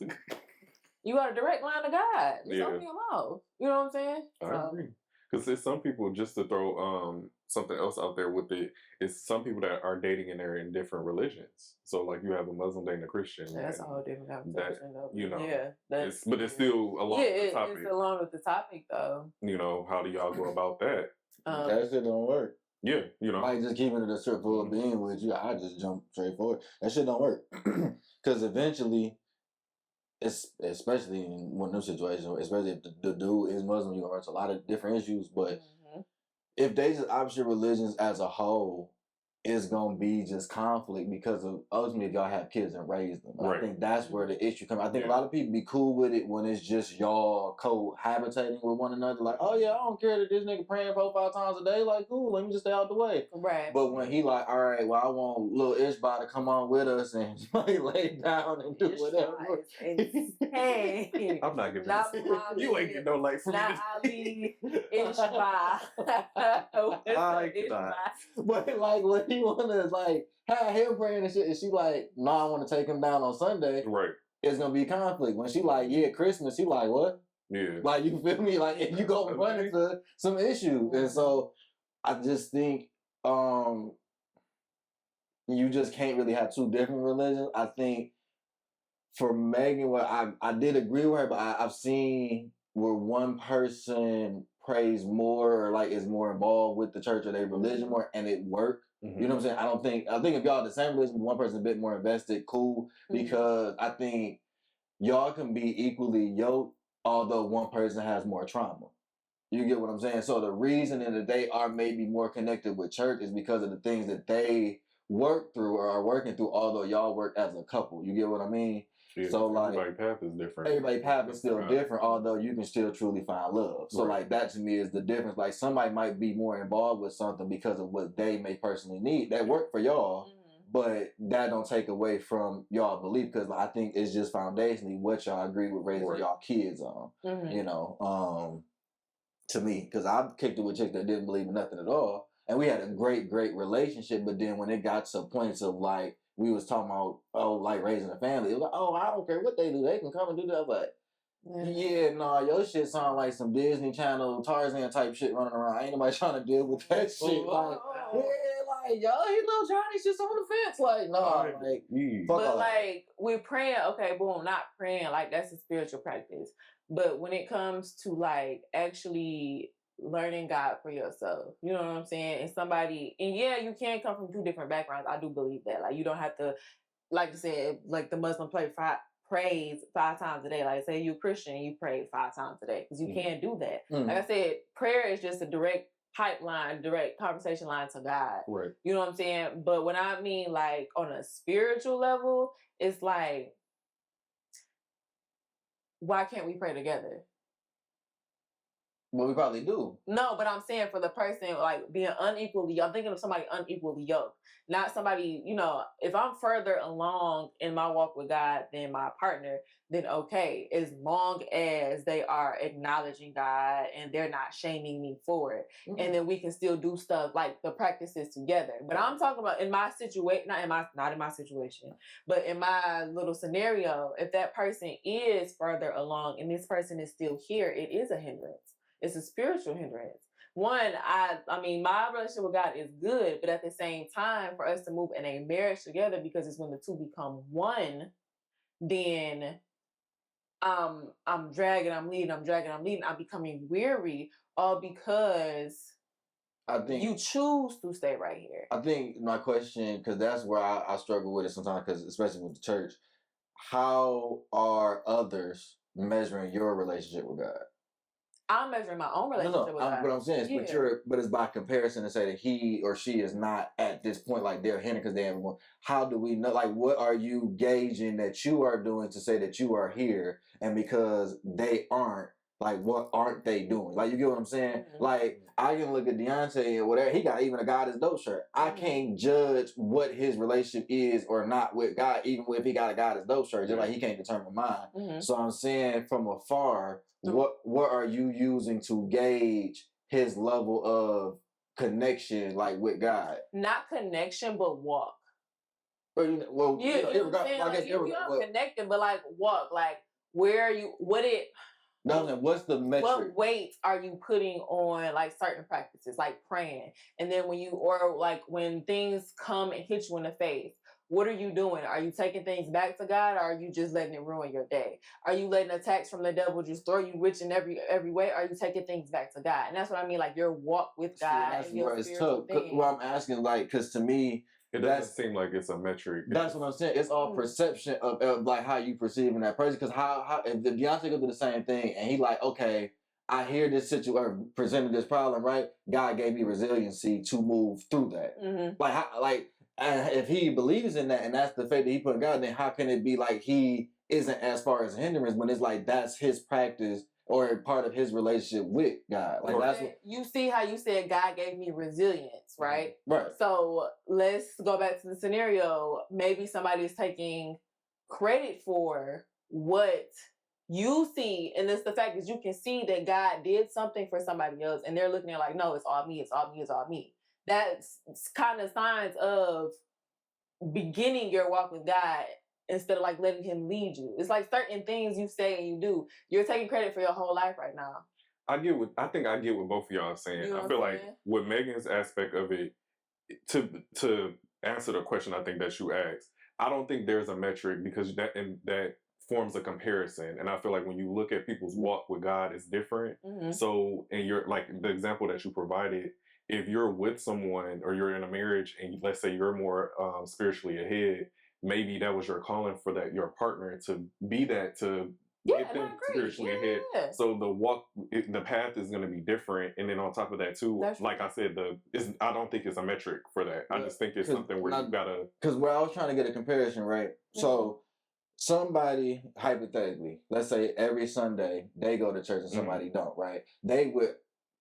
You got a direct line to God. Just open your mouth. You know what I'm saying? I agree. Because there's some people, just to throw something else out there with it, it's some people that are dating and they're in different religions. So like you have a Muslim dating a Christian. That's a whole different conversation though. You know, yeah, but it's still along with the topic. It's along with the topic though. You know, how do y'all go about that? That shit don't work. Yeah, you know. Like just keeping it a straightforward being with you, I just jump straight forward. That shit don't work. Because eventually, especially in one of those situations, especially if the dude is Muslim, you're gonna run into a lot of different issues. But if they just opposite religions as a whole, it's gonna be just conflict because of ultimately if y'all have kids and raise them. I think that's where the issue comes. I think a lot of people be cool with it when it's just y'all cohabitating with one another. Like, oh yeah, I don't care that this nigga praying 4 or 5 times a day. Like, cool, let me just stay out the way. Right. But when he like, all right, well, I want little Ishba to come on with us and like lay down and do whatever. Hey, I'm not giving you ain't getting no light from me. Not Ali, Ishba. But like when he wanna like have him praying and shit, and she like, no, I want to take him down on Sunday. Right. It's gonna be conflict. When she like, yeah, Christmas, she like, what? Yeah. Like, you feel me? Like, if you go run into some issues. And so I just think you just can't really have 2 different religions. I think for Maegan, what I did agree with her, but I've seen where one person prays more or like is more involved with the church or their religion more, and it worked. You know what I'm saying? I think if y'all the same religion, one person a bit more invested, cool. Because I think y'all can be equally yoked, although one person has more trauma. You get what I'm saying? So the reason that they are maybe more connected with church is because of the things that they work through or are working through, although y'all work as a couple. You get what I mean? Yeah, so like everybody's path is different. Everybody's path is still different, although you can still truly find love. So like that to me is the difference. Like somebody might be more involved with something because of what they may personally need. That work for y'all, but that don't take away from y'all belief, because I think it's just foundationally what y'all agree with raising y'all kids on. You know, to me, because I kicked it with chicks that didn't believe in nothing at all, and we had a great relationship. But then when it got to points of like we was talking about, like raising a family, it was like, I don't care what they do, they can come and do that. But yeah, nah, your shit sound like some Disney Channel Tarzan type shit running around. Ain't nobody trying to deal with that shit. Like, like yo, he little Johnny's just on the fence. Like, nah, like, but like we're praying. Okay, boom, not praying. Like that's a spiritual practice. But when it comes to like actually learning God for yourself, you know what I'm saying? And somebody, and yeah, you can come from 2 different backgrounds. I do believe that. Like you don't have to, like you said, like the Muslim prays 5 times a day. Like say you're Christian, you pray 5 times a day, because you can't do that. Like I said, prayer is just a direct pipeline, direct conversation line to God. Right. You know what I'm saying? But when I mean like on a spiritual level, it's like, why can't we pray together? Well, we probably do. No, but I'm saying for the person like being unequally, I'm thinking of somebody unequally yoked, not somebody, you know, if I'm further along in my walk with God than my partner, then okay, as long as they are acknowledging God and they're not shaming me for it. And then we can still do stuff like the practices together. But I'm talking about in my situation, not in my situation, but in my little scenario, if that person is further along and this person is still here, it is a hindrance. It's a spiritual hindrance. One, I mean, my relationship with God is good, but at the same time, for us to move in a marriage together, because it's when the 2 become one, then I'm dragging, I'm leading, I'm becoming weary, all because I think you choose to stay right here. I think my question, because that's where I struggle with it sometimes, because especially with the church, how are others measuring your relationship with God? I'm measuring my own relationship with God. But I'm saying, but it's by comparison to say that he or she is not at this point, like they're hindering because they haven't won. How do we know? Like, what are you gauging that you are doing to say that you are here? And because they aren't, like, what aren't they doing? Like, you get what I'm saying? Like, I can look at Deontay and whatever. He got even a God is dope shirt. I can't judge what his relationship is or not with God, even if he got a God is dope shirt. Just like he can't determine mine. So I'm saying from afar, what are you using to gauge his level of connection, like with God? Not connection, but walk. Or, you know, well, Yeah, you know, I guess you are connected, but like walk, like where are you? What's the metric? What weight are you putting on like certain practices, like praying, and then when things come and hit you in the face? What are you doing? Are you taking things back to God, or are you just letting it ruin your day? Are you letting attacks from the devil just throw you rich in every way? Or are you taking things back to God? And that's what I mean, like your walk with God. That's and your where it's tough. Well, I'm asking, like, because to me, it doesn't seem like it's a metric. That's what I'm saying. It's all perception of like how you perceiving that person. Because how if Deontay go through the same thing and he like, okay, I hear this situation presented this problem, right? God gave me resiliency to move through that. Like if he believes in that and that's the faith that he put in God, then how can it be like he isn't as far as a hindrance when it's like that's his practice or part of his relationship with God? Like that's what you see how you said God gave me resilience, right? Right. So let's go back to the scenario. Maybe somebody is taking credit for what you see, and it's the fact that you can see that God did something for somebody else, and they're looking at like, no, it's all me, it's all me, it's all me. That's kind of signs of beginning your walk with God instead of like letting him lead you. It's like certain things you say and you do. You're taking credit for your whole life right now. I think I get what both of y'all are saying. You know I feel like with Maegan's aspect of it, to answer the question I think that you asked, I don't think there's a metric because that forms a comparison. And I feel like when you look at people's walk with God, it's different. So, and you're like the example that you provided, if you're with someone or you're in a marriage and let's say you're more spiritually ahead, maybe that was your calling for that, your partner to be that, to get them spiritually ahead. So the path is going to be different. And then on top of that too, like I said, I don't think it's a metric for that. I just think it's something where you gotta. Because where I was trying to get a comparison, right? So somebody, hypothetically, let's say every Sunday they go to church and somebody don't, right? They would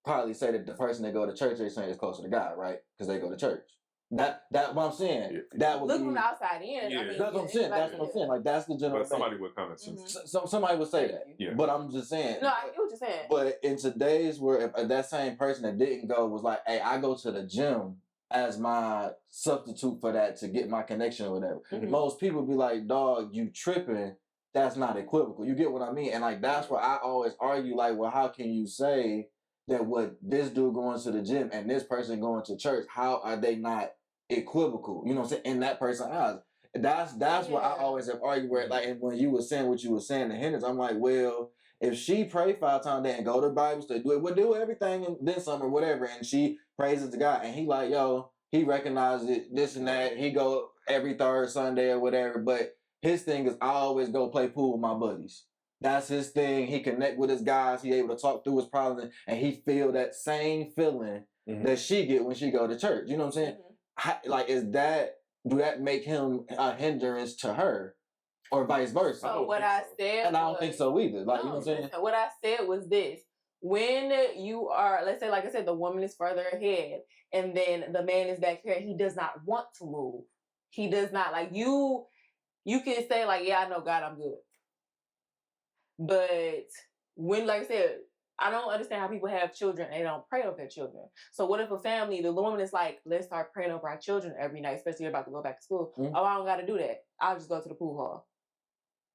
probably say that the person that go to church, they're saying is closer to God, right? Because they go to church. That what I'm saying. Yeah. That would look from the outside in. Yeah. I mean, that's what I'm saying. That's what I'm saying. Like that's the general. But somebody would come and somebody would say that. Yeah. But I'm just saying. No, I get what you're saying. But in today's where if that same person that didn't go was like, hey, I go to the gym as my substitute for that to get my connection or whatever. Most people be like, dog, you tripping. That's not equivocal. You get what I mean? And like that's where I always argue, like, well, how can you say that what this dude going to the gym and this person going to church, how are they not equivocal? You know what I'm saying? In that person's eyes. That's what I always have argued where, like, and when you were saying what you were saying to Hendrix, I'm like, well, if she pray 5 times a day and go to Bible study, we'll do everything and then some or whatever, and she praises to God, and he like, yo, he recognizes it, this and that, he go every third Sunday or whatever, but his thing is I always go play pool with my buddies. That's his thing. He connect with his guys. He able to talk through his problems, and he feel that same feeling that she get when she go to church. You know what I'm saying? Like, do that make him a hindrance to her, or vice versa? So what I said, and I don't think so either. Like, you know what I'm saying? Listen, what I said was this: when you are, let's say, like I said, the woman is further ahead, and then the man is back here, he does not want to move. He does not like you. You can say like, yeah, I know God, I'm good. But when, like I said, I don't understand how people have children and they don't pray over their children. So what if a family, the woman is like, let's start praying over our children every night, especially you're about to go back to school. Oh, I don't got to do that. I'll just go to the pool hall.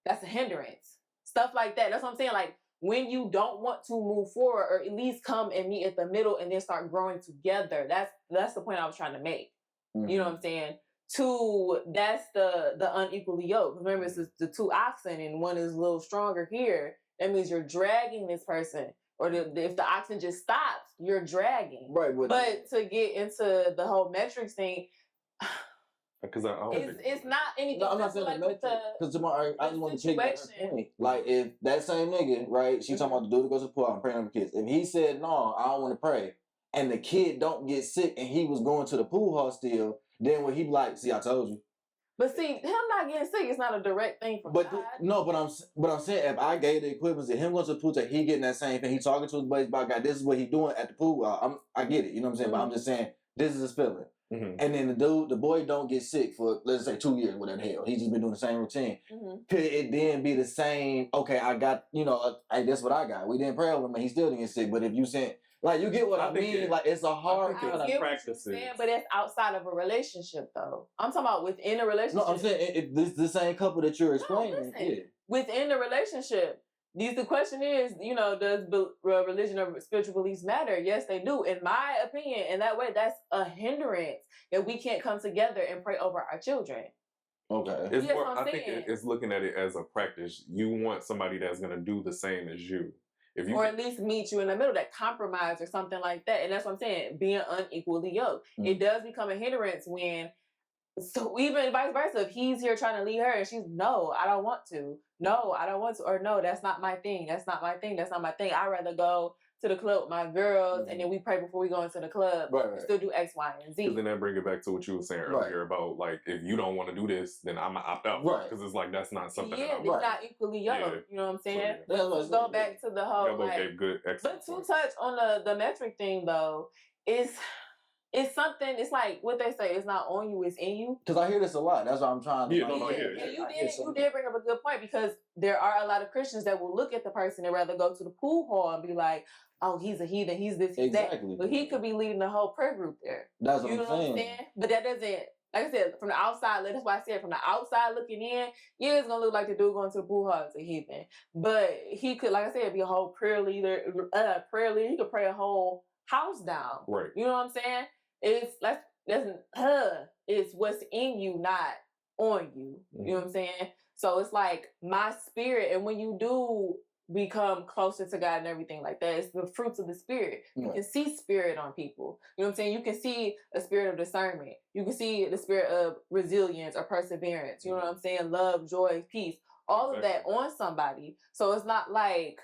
That's a hindrance. Stuff like that. That's what I'm saying. Like when you don't want to move forward, or at least come and meet at the middle and then start growing together. That's the point I was trying to make. You know what I'm saying? That's the unequally yoked. Remember, it's the 2 oxen and one is a little stronger here. That means you're dragging this person. Or if the oxen just stops, you're dragging. Right. But to get into the whole metrics thing, because it's not anything. No, I'm not saying like because tomorrow I just want to take that point. Like if that same nigga, right? She talking about the dude that goes to the pool, I'm praying over kids. If he said no, I don't want to pray, and the kid don't get sick, and he was going to the pool hall still, then when he be like, see, I told you. But see, him not getting sick is not a direct thing for God. But I'm saying if I gave the equivalency, him going to the pool, that he getting that same thing, he talking to his buddies about God, this is what he doing at the pool. I get it, you know what I'm saying? But I'm just saying this is his feeling. And then the boy don't get sick for, let's say, 2 years, whatever the hell. He's just been doing the same routine. Could it then be the same, okay, I got, that's what I got. We didn't pray over him, and he still didn't get sick. But if you said, Like, you get what I think mean? it- Like, it's a I hard think kind it's of get what you're practices. saying, but that's outside of a relationship, though. I'm talking about within a relationship. No, I'm saying if this the same couple that you're explaining. listen. Yeah. Within the relationship. The question is, does religion or spiritual beliefs matter? Yes, they do. In my opinion, in that way, that's a hindrance that we can't come together and pray over our children. Okay. It's Yes, more, I'm I think saying. it's looking at it as a practice. You want somebody that's going to do the same as you. If you or at least meet you in the middle, that compromise or something like that. And that's what I'm saying, being unequally yoked. It does become a hindrance when, so even vice versa, if he's here trying to lead her and she's, no, I don't want to. No, I don't want to. Or no, that's not my thing. That's not my thing. That's not my thing. I'd rather go to the club with my girls and then we pray before we go into the club. Right. Still do X, Y, and Z. Because then that bring it back to what you were saying earlier about, like, if you don't want to do this, then I'm going to opt out. Right. Because it's like, that's not something Yeah, that they're I'm not equally yoked. Yeah. You know what I'm saying? So, That's what I'm Go saying. back to the whole, Y'all both gave good excellent but to points. touch on the metric thing, though, it's something, it's like what they say, it's not on you, it's in you. Because I hear this a lot. That's what I'm trying to Yeah, like, no, And you did bring up a good point, because there are a lot of Christians that will look at the person and rather go to the pool hall and be like, oh, he's a heathen, he's this, he's Exactly. that. But he could be leading the whole prayer group there. That's what You know I'm what I'm saying. saying? But that doesn't, like I said, from the outside, that's why I said from the outside looking in, yeah, it's gonna look like the dude going to the pool hall is a heathen. But he could, like I said, be a whole prayer leader. He could pray a whole house down. Right. You know what I'm saying? It's what's in you, not on you. Mm-hmm. You know what I'm saying? So it's like my spirit, and when you do become closer to God and everything like that, it's the fruits of the spirit. Right. You can see spirit on people. You know what I'm saying? You can see a spirit of discernment. You can see the spirit of resilience or perseverance. You know what I'm saying? Love, joy, peace. All of that on somebody. So it's not like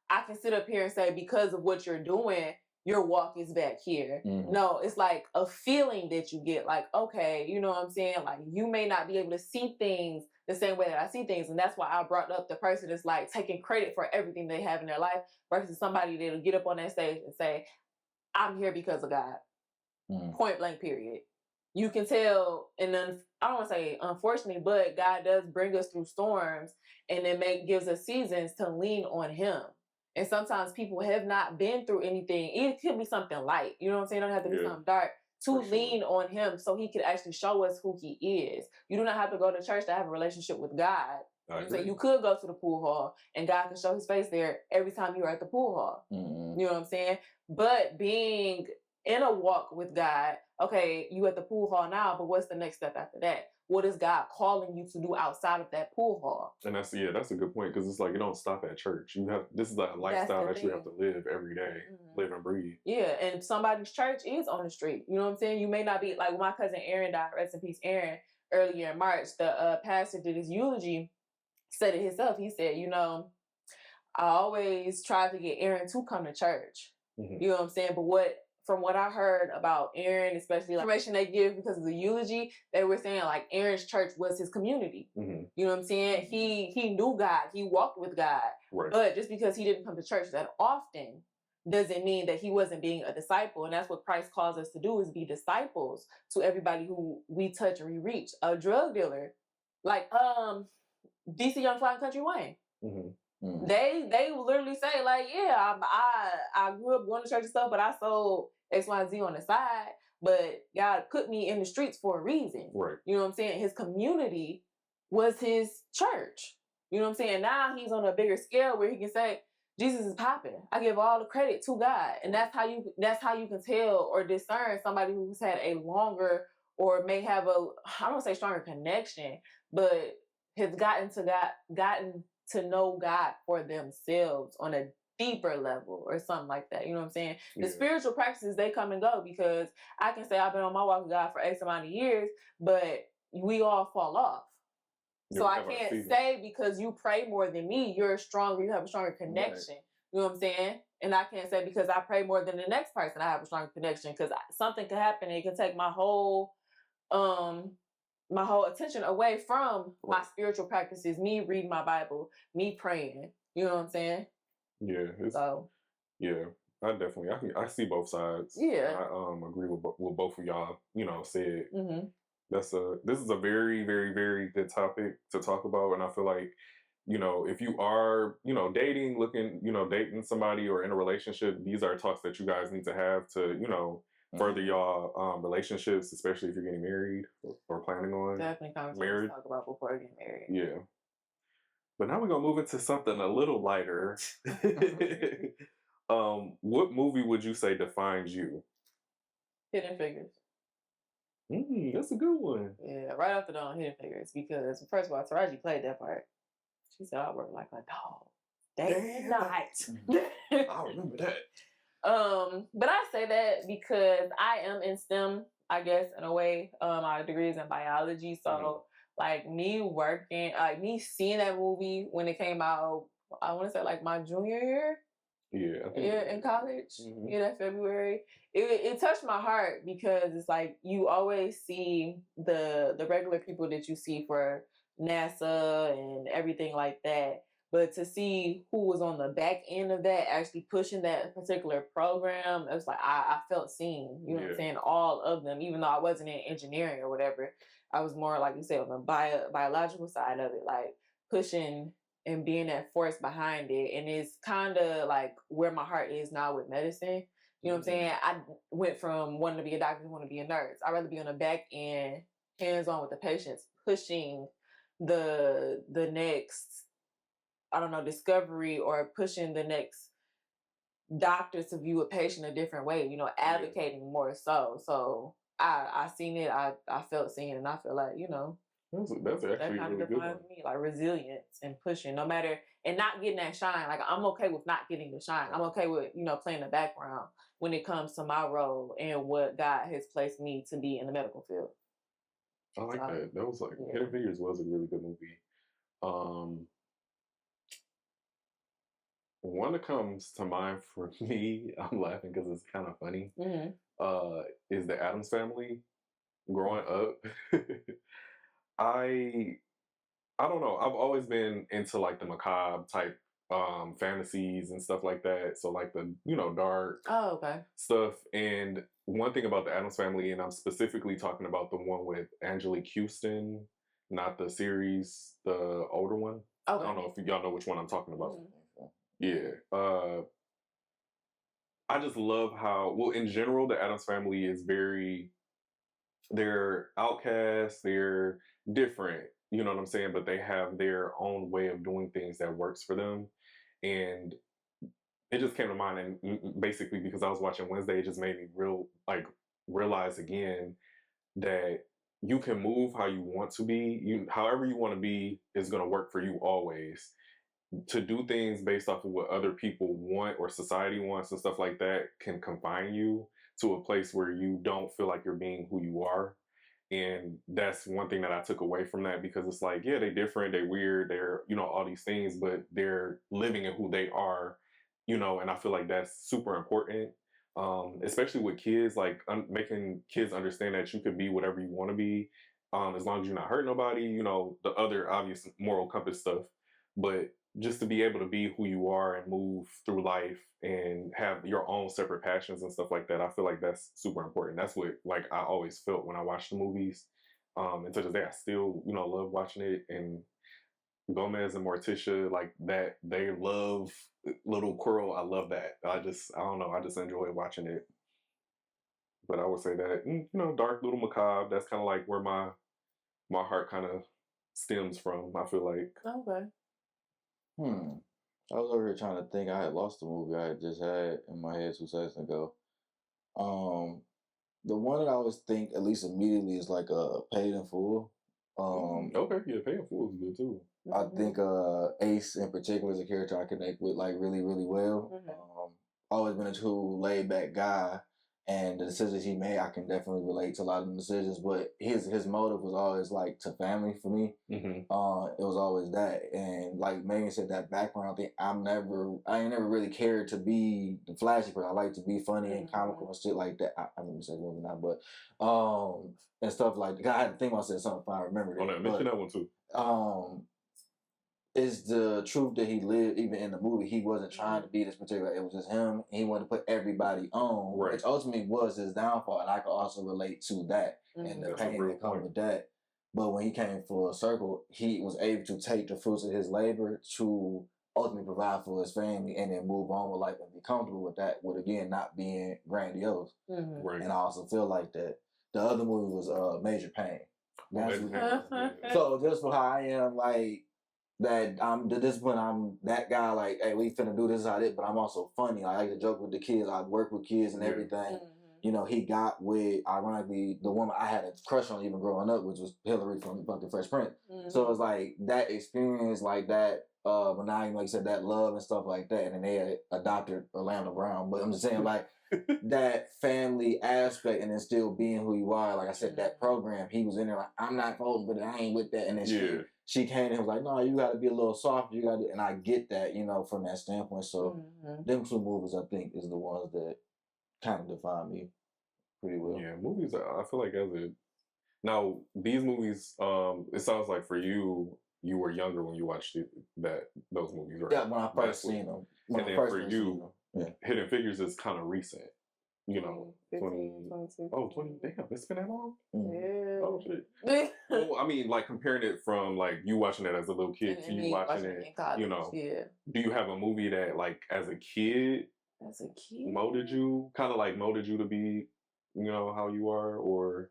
I can sit up here and say, because of what you're doing, your walk is back here. No, it's like a feeling that you get, like, okay, you know what I'm saying? Like, you may not be able to see things the same way that I see things. And that's why I brought up the person that's like taking credit for everything they have in their life versus somebody that'll get up on that stage and say, I'm here because of God. Point blank, period. You can tell, and then I don't want to say unfortunately, but God does bring us through storms and then gives us seasons to lean on Him. And sometimes people have not been through anything. It could be something light. You know what I'm saying? It don't have to be something dark. To lean on Him so He can actually show us who He is. You do not have to go to church to have a relationship with God. You know what I'm saying? You could go to the pool hall and God can show His face there every time you're at the pool hall. You know what I'm saying? But being in a walk with God, okay, you at the pool hall now, but what's the next step after that? What is God calling you to do outside of that pool hall? And that's a good point, because it's like you don't stop at church. This is a lifestyle that you have to live every day, live and breathe. Yeah, and somebody's church is on the street. You know what I'm saying? You may not be, like when my cousin Aaron died, rest in peace, Aaron, earlier in March, the pastor did his eulogy, said it himself. He said, I always tried to get Aaron to come to church. You know what I'm saying? But from what I heard about Aaron, especially like information they give because of the eulogy, they were saying like Aaron's church was his community. You know what I'm saying? He knew God. He walked with God. Right. But just because he didn't come to church that often doesn't mean that he wasn't being a disciple. And that's what Christ calls us to do, is be disciples to everybody who we touch or we reach. A drug dealer, like DC Young Fly and Country Wayne. They literally say like, yeah, I grew up going to church and stuff, but I sold X, Y, and Z on the side. But God put me in the streets for a reason. Right. You know what I'm saying? His community was his church. You know what I'm saying? Now he's on a bigger scale where he can say, Jesus is popping. I give all the credit to God. And that's how you can tell or discern somebody who's had a longer or may have I don't want to say stronger connection, but has gotten to know God for themselves on a deeper level or something like that. You know what I'm saying? The spiritual practices, they come and go, because I can say I've been on my walk with God for X amount of years, but we all fall off. So I can't say because you pray more than me, you're stronger, you have a stronger connection. Right. You know what I'm saying? And I can't say because I pray more than the next person, I have a stronger connection, because something can happen and it can take my whole attention away from my spiritual practices, me reading my Bible, me praying. You know what I'm saying? Yeah. I see both sides. Yeah. I agree with both of y'all, said. This is a very, very, very good topic to talk about. And I feel like you know, if you are, you know, dating, looking, you know, dating somebody or in a relationship, these are talks that you guys need to have to, you know, further y'all relationships, especially if you're getting married or planning on Definitely conversations married. to talk about before getting married. Yeah. But now we're gonna move into something a little lighter. What movie would you say defines you? Hidden Figures. That's a good one. Yeah, right off the dome, Hidden Figures. Because first of all, Taraji played that part. She said, "I work like a dog, day and night." I remember that. But I say that because I am in STEM, I guess, in a way. My degree is in biology, so like me working, like me seeing that movie when it came out, I want to say like my junior year. Yeah, I think Yeah, in college. Yeah, that February. It touched my heart because it's like you always see the regular people that you see for NASA and everything like that. But to see who was on the back end of that, actually pushing that particular program, it was like I felt seen. You know what I'm saying? All of them, even though I wasn't in engineering or whatever, I was more like you said on the biological side of it, like pushing and being that force behind it. And it's kind of like where my heart is now with medicine. You know what I'm saying? I went from wanting to be a doctor to want to be a nurse. I'd rather be on the back end, hands-on with the patients, pushing the next, I don't know, discovery or pushing the next doctor to view a patient a different way, you know, advocating more so. So I seen it, I felt seen, and I feel like, you know, that's actually that kind really of good defines me, like resilience and pushing, no matter, and not getting that shine. Like I'm okay with not getting the shine. I'm okay with, you know, playing the background when it comes to my role and what God has placed me to be in the medical field. I like that. That was like Hidden Figures was a really good movie. One that comes to mind for me, I'm laughing because it's kind of funny. Is the Addams Family. Growing up, I don't know. I've always been into like the macabre type fantasies and stuff like that. So like the, you know, dark stuff. And one thing about the Addams Family, and I'm specifically talking about the one with Angelique Houston, not the series, the older one. I don't know if y'all know which one I'm talking about. Yeah. I just love how, well, in general, the Addams Family is very, they're outcasts, they're different, you know what I'm saying? But they have their own way of doing things that works for them. And it just came to mind, and basically because I was watching Wednesday, it just made me realize again that you can move how you want to be. However you want to be is going to work for you always. To do things based off of what other people want or society wants and stuff like that can confine you to a place where you don't feel like you're being who you are. And that's one thing that I took away from that, because it's like, yeah, they're different, they're weird, they're, you know, all these things, but they're living in who they are, you know, and I feel like that's super important. Especially with kids, like making kids understand that you could be whatever you want to be, as long as you're not hurting nobody, you know, the other obvious moral compass stuff. But just to be able to be who you are and move through life and have your own separate passions and stuff like that, I feel like that's super important. That's what like I always felt when I watched the movies. And to this day, I still, you know, love watching it. And Gomez and Morticia, like that, they love Little Quirrell. I love that. I don't know. I just enjoy watching it. But I would say that, you know, Dark Little Macabre, that's kind of like where my heart kind of stems from, I feel like. I was over here trying to think. I had lost the movie I had just had in my head 2 seconds ago. The one that I always think, at least immediately, is like Paid in Full. Okay, yeah, Paid in Full is good too. I think Ace in particular is a character I connect with like really, really well. Always been a true laid back guy, and the decisions he made, I can definitely relate to a lot of the decisions. But his motive was always like to family for me. It was always that, and like Maegan said, that background thing. I ain't never really cared to be the flashy person. I like to be funny and comical and shit like that. I mean, say women now, but and stuff like that. I had to think about saying something if I remembered it. Mention that one too. Is the truth that he lived, even in the movie. He wasn't trying to be this particular, it was just him. He wanted to put everybody on, which ultimately was his downfall. And I could also relate to that and the pain that comes with that. But when he came full circle, he was able to take the fruits of his labor to ultimately provide for his family and then move on with life and be comfortable with that, with again not being grandiose. Right. And I also feel like that the other movie was Major Pain. That's Major what, Pain. so just for how I am, like that I'm the discipline, I'm that guy, like, hey, we finna do this how this, but I'm also funny. I like to joke with the kids, I work with kids and everything. You know, he got with, ironically, the woman I had a crush on even growing up, which was Hillary from fucking Fresh Prince. So it's like that experience, like that, monogamy, like you said, that love and stuff like that. And then they had adopted Orlando Brown. But I'm just saying, like, that family aspect and then still being who you are. Like I said, that program, he was in there like, I'm not voting, but I ain't with that. And then she came and was like, no, you got to be a little softer. You got to, and I get that, you know, from that standpoint. So them two movies, I think, is the ones that kind of define me pretty well. Yeah, movies. I feel like now these movies. It sounds like for you, you were younger when you watched those movies, right? Yeah, when I first seen them. And then for you, Hidden Figures is kind of recent. You know, 22. Oh, 20. Damn, it's been that long. Yeah. Oh shit. Well, I mean, like comparing it from like you watching it as a little kid to you watching it, in college, you know. Do you have a movie that like as a kid molded you to be, you know, how you are, or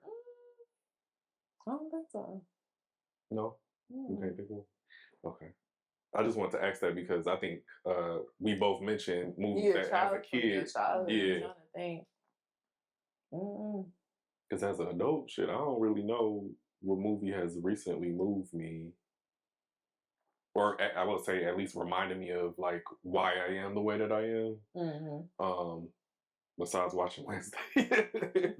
I don't think so. no? You can't think of it? Okay. I just want to ask that because I think we both mentioned movies that as a kid, I'm trying to think. Because as an adult, shit, I don't really know what movie has recently moved me, or I would say at least reminded me of like why I am the way that I am. Besides watching Wednesday,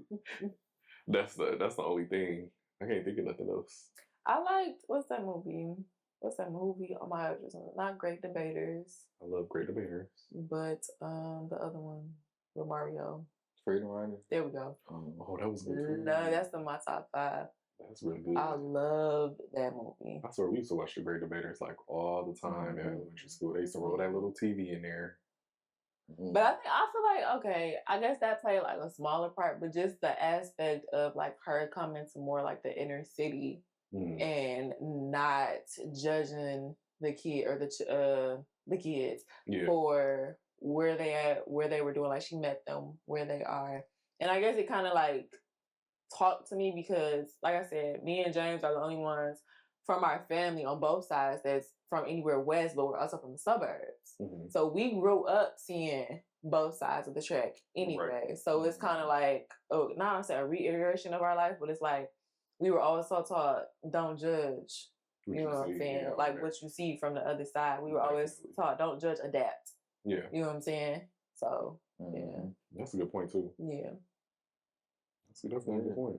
that's the only thing. I can't think of nothing else. I liked what's that movie? Oh my gosh, not Great Debaters. I love Great Debaters, but the other one with Mario. Freedom Rider. There we go. Oh, that was good too. No, that's in my top 5. That's really good. I loved that movie. I swear we used to watch the Great Debaters like all the time in elementary school. They used to roll that little TV in there. But I feel like, okay, I guess that played like a smaller part, but just the aspect of like her coming to more like the inner city and not judging the kid or the kids for where they at, where they were doing. Like she met them where they are, and I guess it kind of like talked to me because, like I said, me and James are the only ones from our family on both sides that's from anywhere west, but we're also from the suburbs. So we grew up seeing both sides of the track anyway. Right. So it's kind of like, not a reiteration of our life, but it's like we were always so taught, don't judge. You know what I'm saying? Yeah, like what you see from the other side. We were always taught, don't judge, adapt. Yeah. You know what I'm saying? So, yeah. That's a good point, too. Yeah. That's definitely a good point.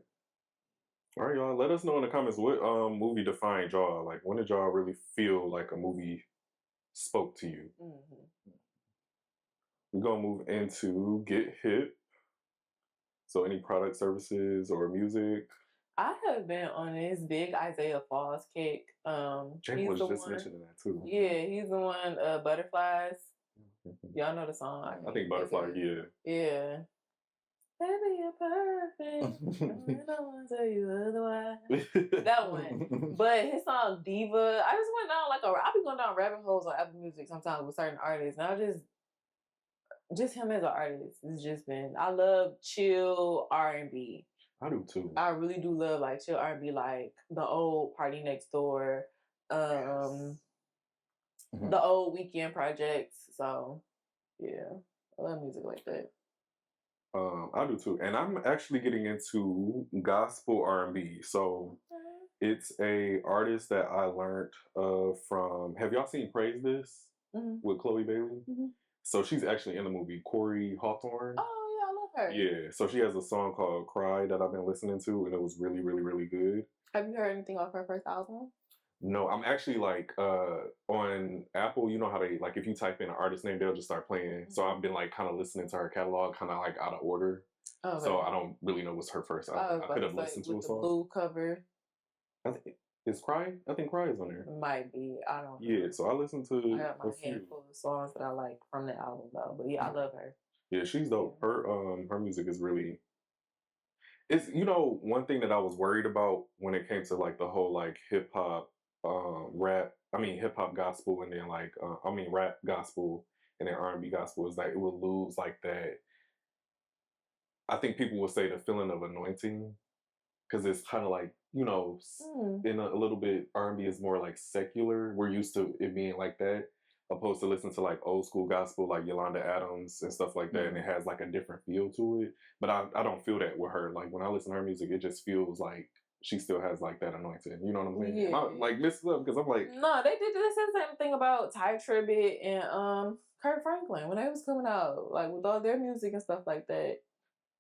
All right, y'all. Let us know in the comments what movie defined y'all. Like, when did y'all really feel like a movie spoke to you? We're going to move into Get Hip. So, any product, services, or music? I have been on this big Isaiah Falls kick. Jake was just mentioning that, too. Yeah, he's the one, Butterflies. Y'all know the song. I think Butterfly, yeah. Yeah. Baby, you're perfect. I don't want to tell you otherwise. That one. But his song Diva, I just went down I be going down rabbit holes on Apple Music sometimes with certain artists. And I just him as an artist. It's just been, I love chill R&B. I do too. I really do love like chill R&B, like the old Party Next Door, the old Weekend projects. So yeah, I love music like that. I do too, and I'm actually getting into gospel R&B. So it's a artist that I learned from. Have y'all seen Praise This with Chloe Bailey? So she's actually in the movie Corey Hawthorne. Oh yeah, I love her. Yeah, so she has a song called "Cry" that I've been listening to, and it was really, really, really good. Have you heard anything off her first album? No, I'm actually like on Apple, you know how they like if you type in an artist name, they'll just start playing. So I've been like kind of listening to her catalog, kind of like out of order. Okay. So I don't really know what's her first album. I could have listened to a song. The blue cover. I think it's Cry. I think Cry is on there. Might be. I don't know. Yeah, so I listened to. I have my handful of songs that I like from the album though, but yeah, I love her. Yeah, she's dope. Her music is really. It's one thing that I was worried about when it came to like the whole like hip hop, rap. I mean hip hop gospel, and then like rap gospel, and then R&B gospel is that it will lose like that. I think people will say the feeling of anointing because it's kind of like in a little bit R&B is more like secular. We're used to it being like that, opposed to listen to like old school gospel like Yolanda Adams and stuff like that, and it has like a different feel to it. But I don't feel that with her. Like when I listen to her music, it just feels like she still has like that anointing. You know what I'm saying? Yeah. And I like messed up because I'm like, no, they did the same thing about Ty Tribbett and Kurt Franklin when they was coming out, like with all their music and stuff like that.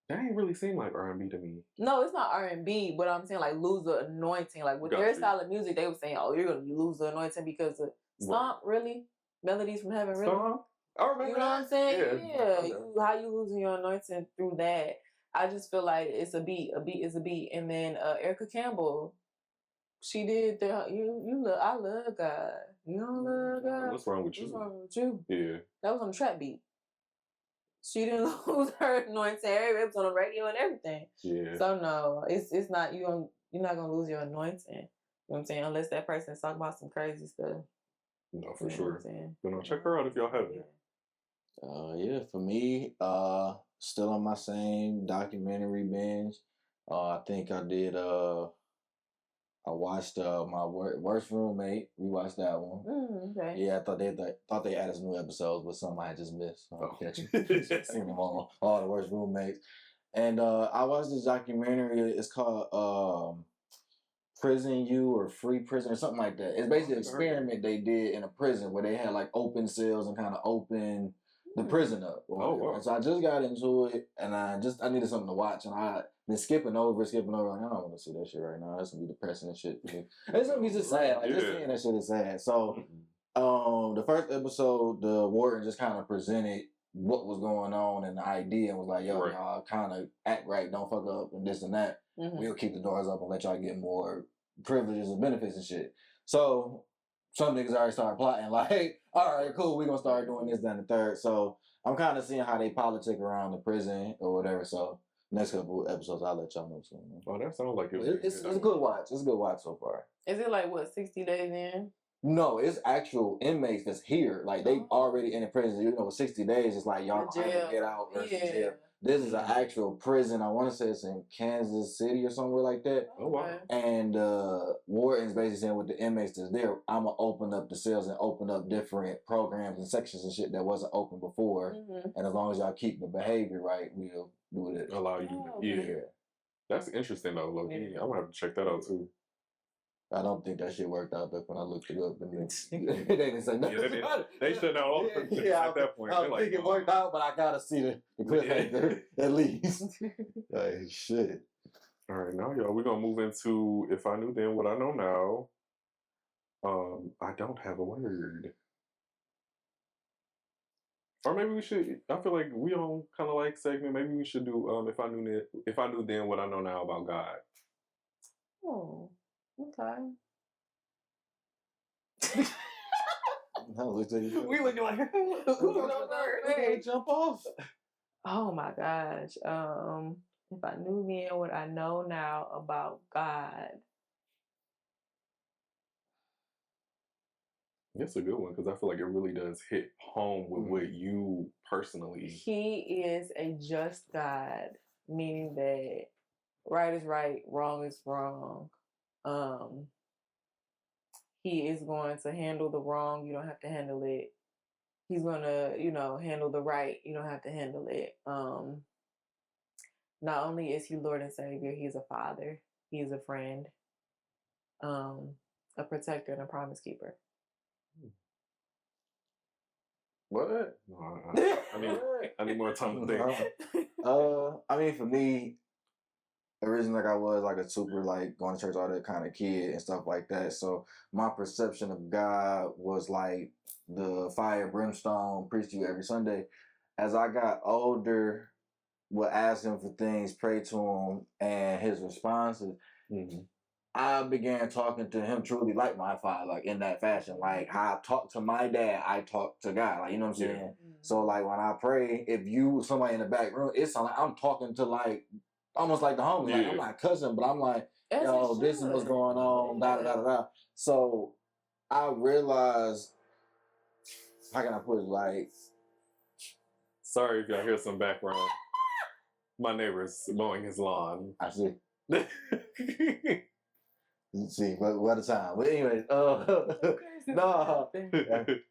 that ain't really seem like R&B to me. No, it's not R&B, but I'm saying like lose the anointing. Like with their style of music, they were saying, "Oh, you're gonna lose the anointing because of Stomp." Really, Melodies from Heaven. Really, Stomp? I remember you know what I'm saying? Yeah. Okay. How you losing your anointing through that? I just feel like it's a beat. A beat is a beat. And then Erica Campbell, she did the I love God. You don't love God. What's wrong with you? What's wrong with you? Yeah. That was on the trap beat. She didn't lose her anointing. It was on the radio and everything. Yeah. So no, it's not you're not gonna lose your anointing. You know what I'm saying? Unless that person is talking about some crazy stuff. No, for sure. But no, check her out if y'all haven't. Yeah, for me, still on my same documentary binge. I think I did. I watched my worst roommate. We watched that one. Okay. Yeah, I thought they added some new episodes, but some I had just missed. Seen them all the worst roommates. And I watched this documentary. It's called Prison U or Free Prison or something like that. It's basically an experiment they did in a prison where they had like open cells and kind of open the prison up. Wow. And so I just got into it, and I needed something to watch, and I been skipping over. Like, I don't want to see that shit right now. That's gonna be depressing and shit. It's gonna be just sad. Like, just seeing that shit is sad. So, the first episode, the warden just kind of presented what was going on and the idea, and was like, "Yo, y'all kind of act right, don't fuck up, and this and that. We'll keep the doors up and let y'all get more privileges and benefits and shit." So some niggas already started plotting, like, all right, cool, we're gonna start doing this, then the third. So I'm kind of seeing how they politic around the prison or whatever. So next couple episodes, I'll let y'all know what's going on. Oh, that sounds like it's a good watch. It's a good watch so far. Is it like what 60 days in? No, it's actual inmates that's here. Like they already in the prison. 60 days. It's like y'all gonna get out versus jail. This is an actual prison. I want to say it's in Kansas City or somewhere like that. Oh, wow. And warden's basically saying with the inmates that's there, I'm going to open up the cells and open up different programs and sections and shit that wasn't open before. And as long as y'all keep the behavior right, we'll do it. Allow you to, yeah. That's interesting though, Loki. I'm going to have to check that out too. I don't think that shit worked out, but when I looked it up, they didn't say nothing. They shut down all the at that point. I think it worked out, but I gotta see the cliffhanger at least. Like, shit. All right, now y'all, we're gonna move into If I Knew Then What I Know Now. I don't have a word. Or maybe we should. I feel like we on kind of like segment. Maybe we should do If I Knew Then What I Know Now About God. Oh. Okay. We looking like who's jump off. Oh my gosh. If I knew then what I know now about God. That's a good one because I feel like it really does hit home with what you personally. He is a just God, meaning that right is right, wrong is wrong. He is going to handle the wrong. You don't have to handle it. He's going to, handle the right. You don't have to handle it. Not only is he Lord and Savior, he is a father. He is a friend, a protector, and a promise keeper. What? No, I need more time to think. For me, originally, I was like a super going to church all that kind of kid and stuff like that. So my perception of God was like the fire, brimstone, preach to you every Sunday. As I got older, would ask him for things, pray to him, and his responses. I began talking to him truly like my father, like in that fashion. Like how I talk to my dad, I talk to God. Like, you know what I'm saying? So like when I pray, if you somebody in the back room, it's like I'm talking to like almost like the homie. Like, Yeah. I'm not cussing, but I'm like, As yo, it this is what's should. going on, da da da da da. So I realized, how can I put it? Like, Sorry if y'all hear some background. My neighbor's mowing his lawn. I see. See, but what a time. But anyways, no,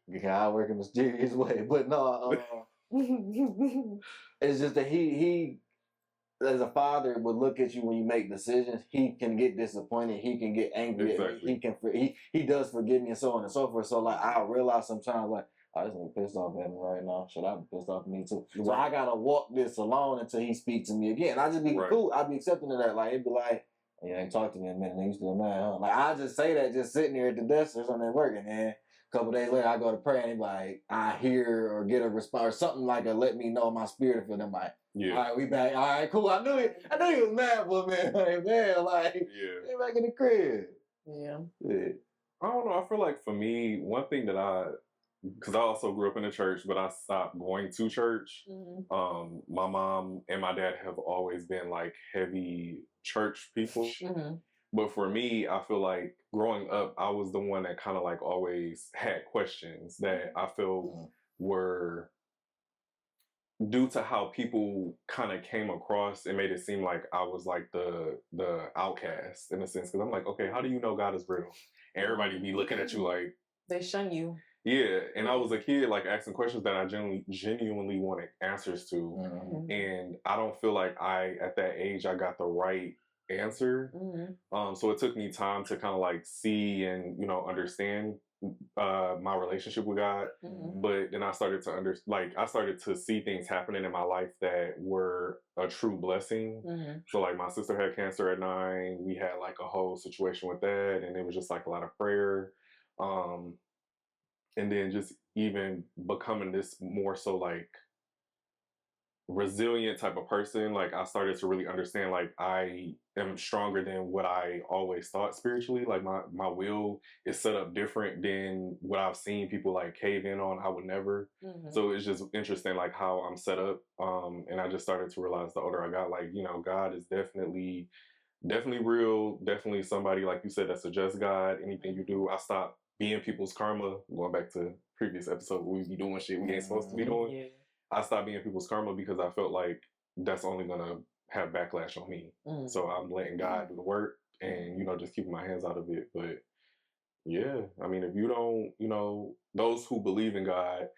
yeah, I work in a mysterious way, but no, it's just that he as a father would look at you when you make decisions. He can get disappointed. He can get angry Exactly. at me. He does forgive me and so on and so forth. So like I realize sometimes like, oh, this nigga pissed off at me right now. Should I be pissed off at me too? So I gotta walk this alone until he speaks to me again. I just be cool. I be accepting of that. Like it'd be like, you ain't talked to me in a minute. You still mad, huh? Like I just say that just sitting here at the desk or something at work, and then a couple days later I go to pray and he like I hear or get a response or something like a let me know my spirit feel them like. Yeah. All right, we back. All right, cool. I knew he was mad for a minute. Like, man, like, Yeah. get back in the crib. Yeah. I don't know. I feel like for me, one thing that because I also grew up in the church, but I stopped going to church. Mm-hmm. My mom and my dad have always been like heavy church people. Mm-hmm. But for me, I feel like growing up, I was the one that kind of like always had questions that I feel were due to how people kind of came across. It made it seem like I was like the outcast in a sense, because I'm like, okay, how do you know God is real? And everybody be looking at you like they shun you. Yeah, and I was a kid like asking questions that I genuinely wanted answers to, Mm-hmm. and I don't feel like at that age I got the right answer. Mm-hmm. So it took me time to kind of like see and understand my relationship with God. Mm-hmm. But then I started to I started to see things happening in my life that were a true blessing. Mm-hmm. So like my sister had cancer at 9. We had like a whole situation with that, and it was just like a lot of prayer. And then just even becoming this more so like resilient type of person, like I started to really understand like I am stronger than what I always thought spiritually. Like my will is set up different than what I've seen people like cave in on. I would never. Mm-hmm. So it's just interesting like how I'm set up. And I just started to realize the older I got, like, God is definitely real, definitely somebody, like you said, that's a just God. Anything you do, I stopped being people's karma. Going back to previous episode where we be doing shit we ain't supposed to be doing. Yeah. I stopped being people's karma because I felt like that's only gonna have backlash on me. Mm-hmm. So I'm letting God do the work and just keeping my hands out of it. But yeah, I mean, if you don't, those who believe in God,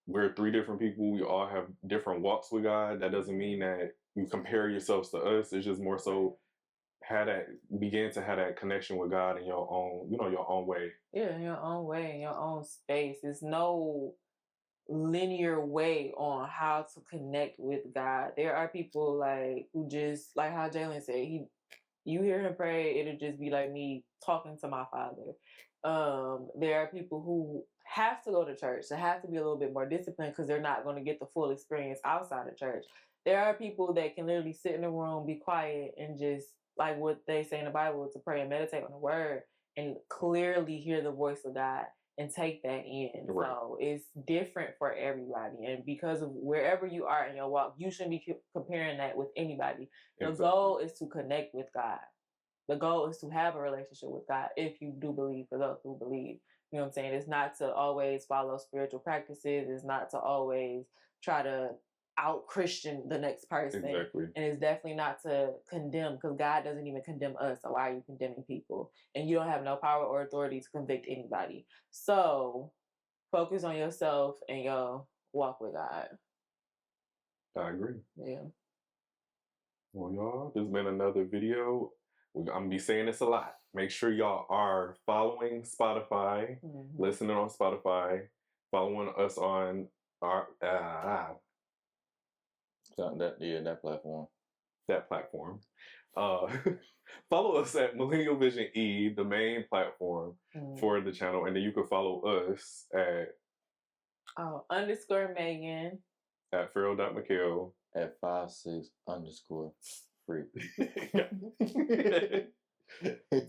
we're 3 different people. We all have different walks with God. That doesn't mean that you compare yourselves to us. It's just more so begin to have that connection with God in your own, your own way. Yeah, in your own way, in your own space. There's no linear way on how to connect with God. There are people like who just like how Jalen said, you hear him pray, it'll just be like me talking to my father. There are people who have to go to church. They have to be a little bit more disciplined because they're not going to get the full experience outside of church. There are people that can literally sit in a room, be quiet, and just like what they say in the Bible, to pray and meditate on the word and clearly hear the voice of God and take that in. Right. So it's different for everybody. And because of wherever you are in your walk, you shouldn't be comparing that with anybody. The goal is to connect with God. The goal is to have a relationship with God if you do believe, for those who believe. You know what I'm saying? It's not to always follow spiritual practices. It's not to always try to out-Christian the next person. Exactly. And it's definitely not to condemn, because God doesn't even condemn us. So why are you condemning people? And you don't have no power or authority to convict anybody. So focus on yourself and your walk with God. I agree. Yeah. Well, y'all, this has been another video. I'm going to be saying this a lot. Make sure y'all are following Spotify, listening on Spotify, following us on our that platform. That platform. Follow us at Millennial Vision E, the main platform for the channel, and then you can follow us at _Maegan, at Farrell.McHale, at 56_Freq.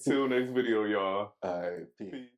Till next video, y'all. All right, peace.